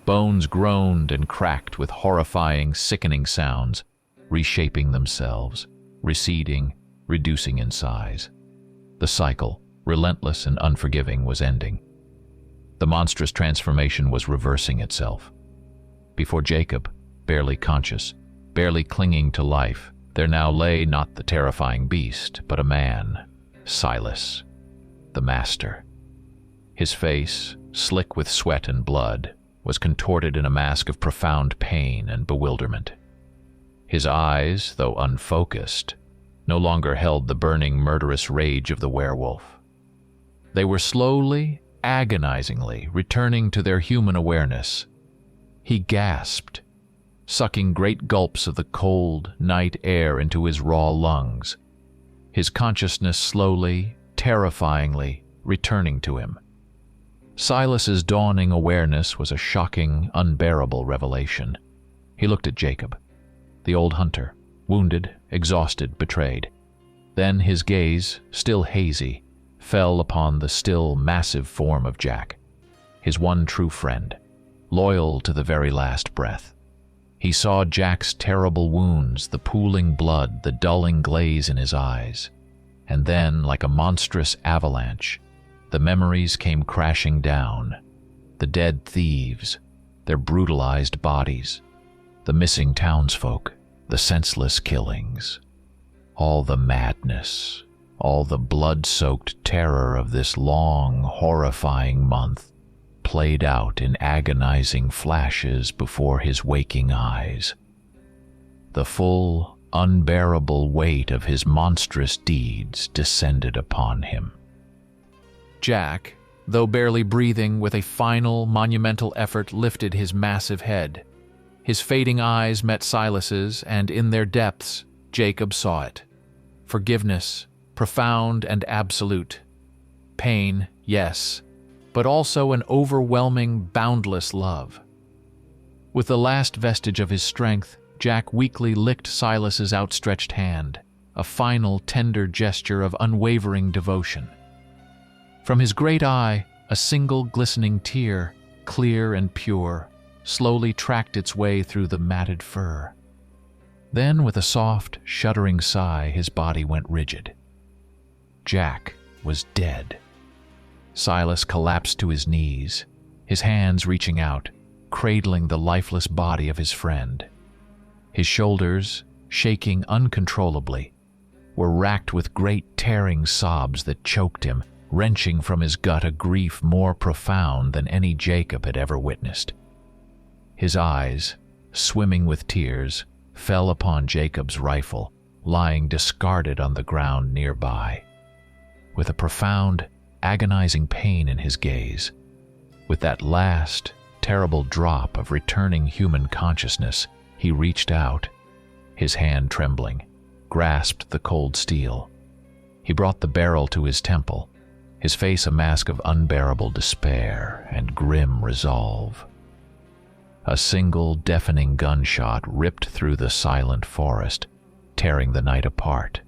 Bones groaned and cracked with horrifying, sickening sounds, reshaping themselves, receding, reducing in size. The cycle, relentless and unforgiving, was ending. The monstrous transformation was reversing itself. Before Jacob, barely conscious, barely clinging to life, there now lay not the terrifying beast, but a man, Silas, the master. His face, slick with sweat and blood, was contorted in a mask of profound pain and bewilderment. His eyes, though unfocused, no longer held the burning, murderous rage of the werewolf. They were slowly, agonizingly returning to their human awareness. He gasped, sucking great gulps of the cold, night air into his raw lungs, his consciousness slowly, terrifyingly returning to him. Silas's dawning awareness was a shocking, unbearable revelation. He looked at Jacob, the old hunter, wounded, exhausted, betrayed. Then his gaze, still hazy, fell upon the still massive form of Jack, his one true friend, loyal to the very last breath. He saw Jack's terrible wounds, the pooling blood, the dulling glaze in his eyes. And then, like a monstrous avalanche, the memories came crashing down. The dead thieves, their brutalized bodies, the missing townsfolk, the senseless killings. All the madness, all the blood-soaked terror of this long, horrifying month played out in agonizing flashes before his waking eyes. The full, unbearable weight of his monstrous deeds descended upon him. Jack, though barely breathing, with a final, monumental effort lifted his massive head. His fading eyes met Silas's, and in their depths, Jacob saw it. Forgiveness, profound and absolute. Pain, yes, but also an overwhelming, boundless love. With the last vestige of his strength, Jack weakly licked Silas's outstretched hand, a final, tender gesture of unwavering devotion. From his great eye, a single glistening tear, clear and pure, slowly tracked its way through the matted fur. Then, with a soft, shuddering sigh, his body went rigid. Jack was dead. Silas collapsed to his knees, his hands reaching out, cradling the lifeless body of his friend. His shoulders, shaking uncontrollably, were racked with great tearing sobs that choked him, wrenching from his gut a grief more profound than any Jacob had ever witnessed. His eyes, swimming with tears, fell upon Jacob's rifle, lying discarded on the ground nearby. With a profound, agonizing pain in his gaze, with that last, terrible drop of returning human consciousness, he reached out, his hand trembling, grasped the cold steel. He brought the barrel to his temple, his face a mask of unbearable despair and grim resolve. A single deafening gunshot ripped through the silent forest, tearing the night apart.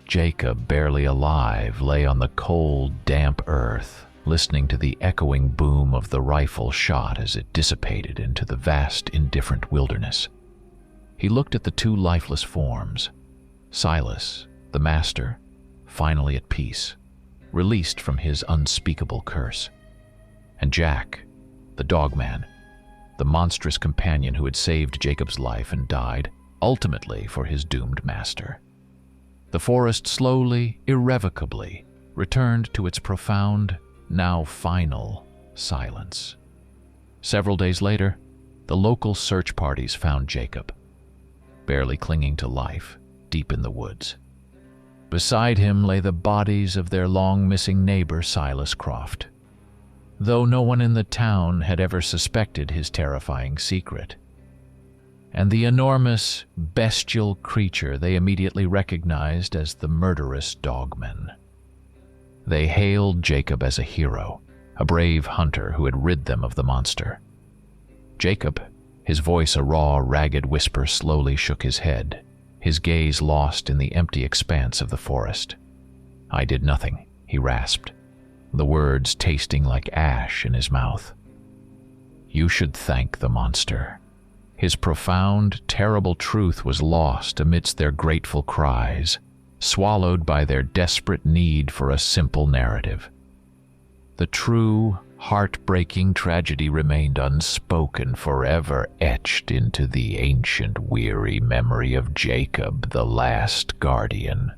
Jacob, barely alive, lay on the cold, damp earth, listening to the echoing boom of the rifle shot as it dissipated into the vast, indifferent wilderness. He looked at the two lifeless forms, Silas, the master, finally at peace, released from his unspeakable curse, and Jack, the Dogman, the monstrous companion who had saved Jacob's life and died, ultimately for his doomed master. The forest slowly, irrevocably, returned to its profound, now final, silence. Several days later, the local search parties found Jacob, barely clinging to life, deep in the woods. Beside him lay the bodies of their long-missing neighbor, Silas Croft, though no one in the town had ever suspected his terrifying secret. And the enormous, bestial creature they immediately recognized as the murderous Dogman. They hailed Jacob as a hero, a brave hunter who had rid them of the monster. Jacob, his voice a raw, ragged whisper, slowly shook his head, his gaze lost in the empty expanse of the forest. "I did nothing," he rasped, the words tasting like ash in his mouth. "You should thank the monster." His profound, terrible truth was lost amidst their grateful cries, swallowed by their desperate need for a simple narrative. The true, heartbreaking tragedy remained unspoken, forever etched into the ancient, weary memory of Jacob, the last guardian.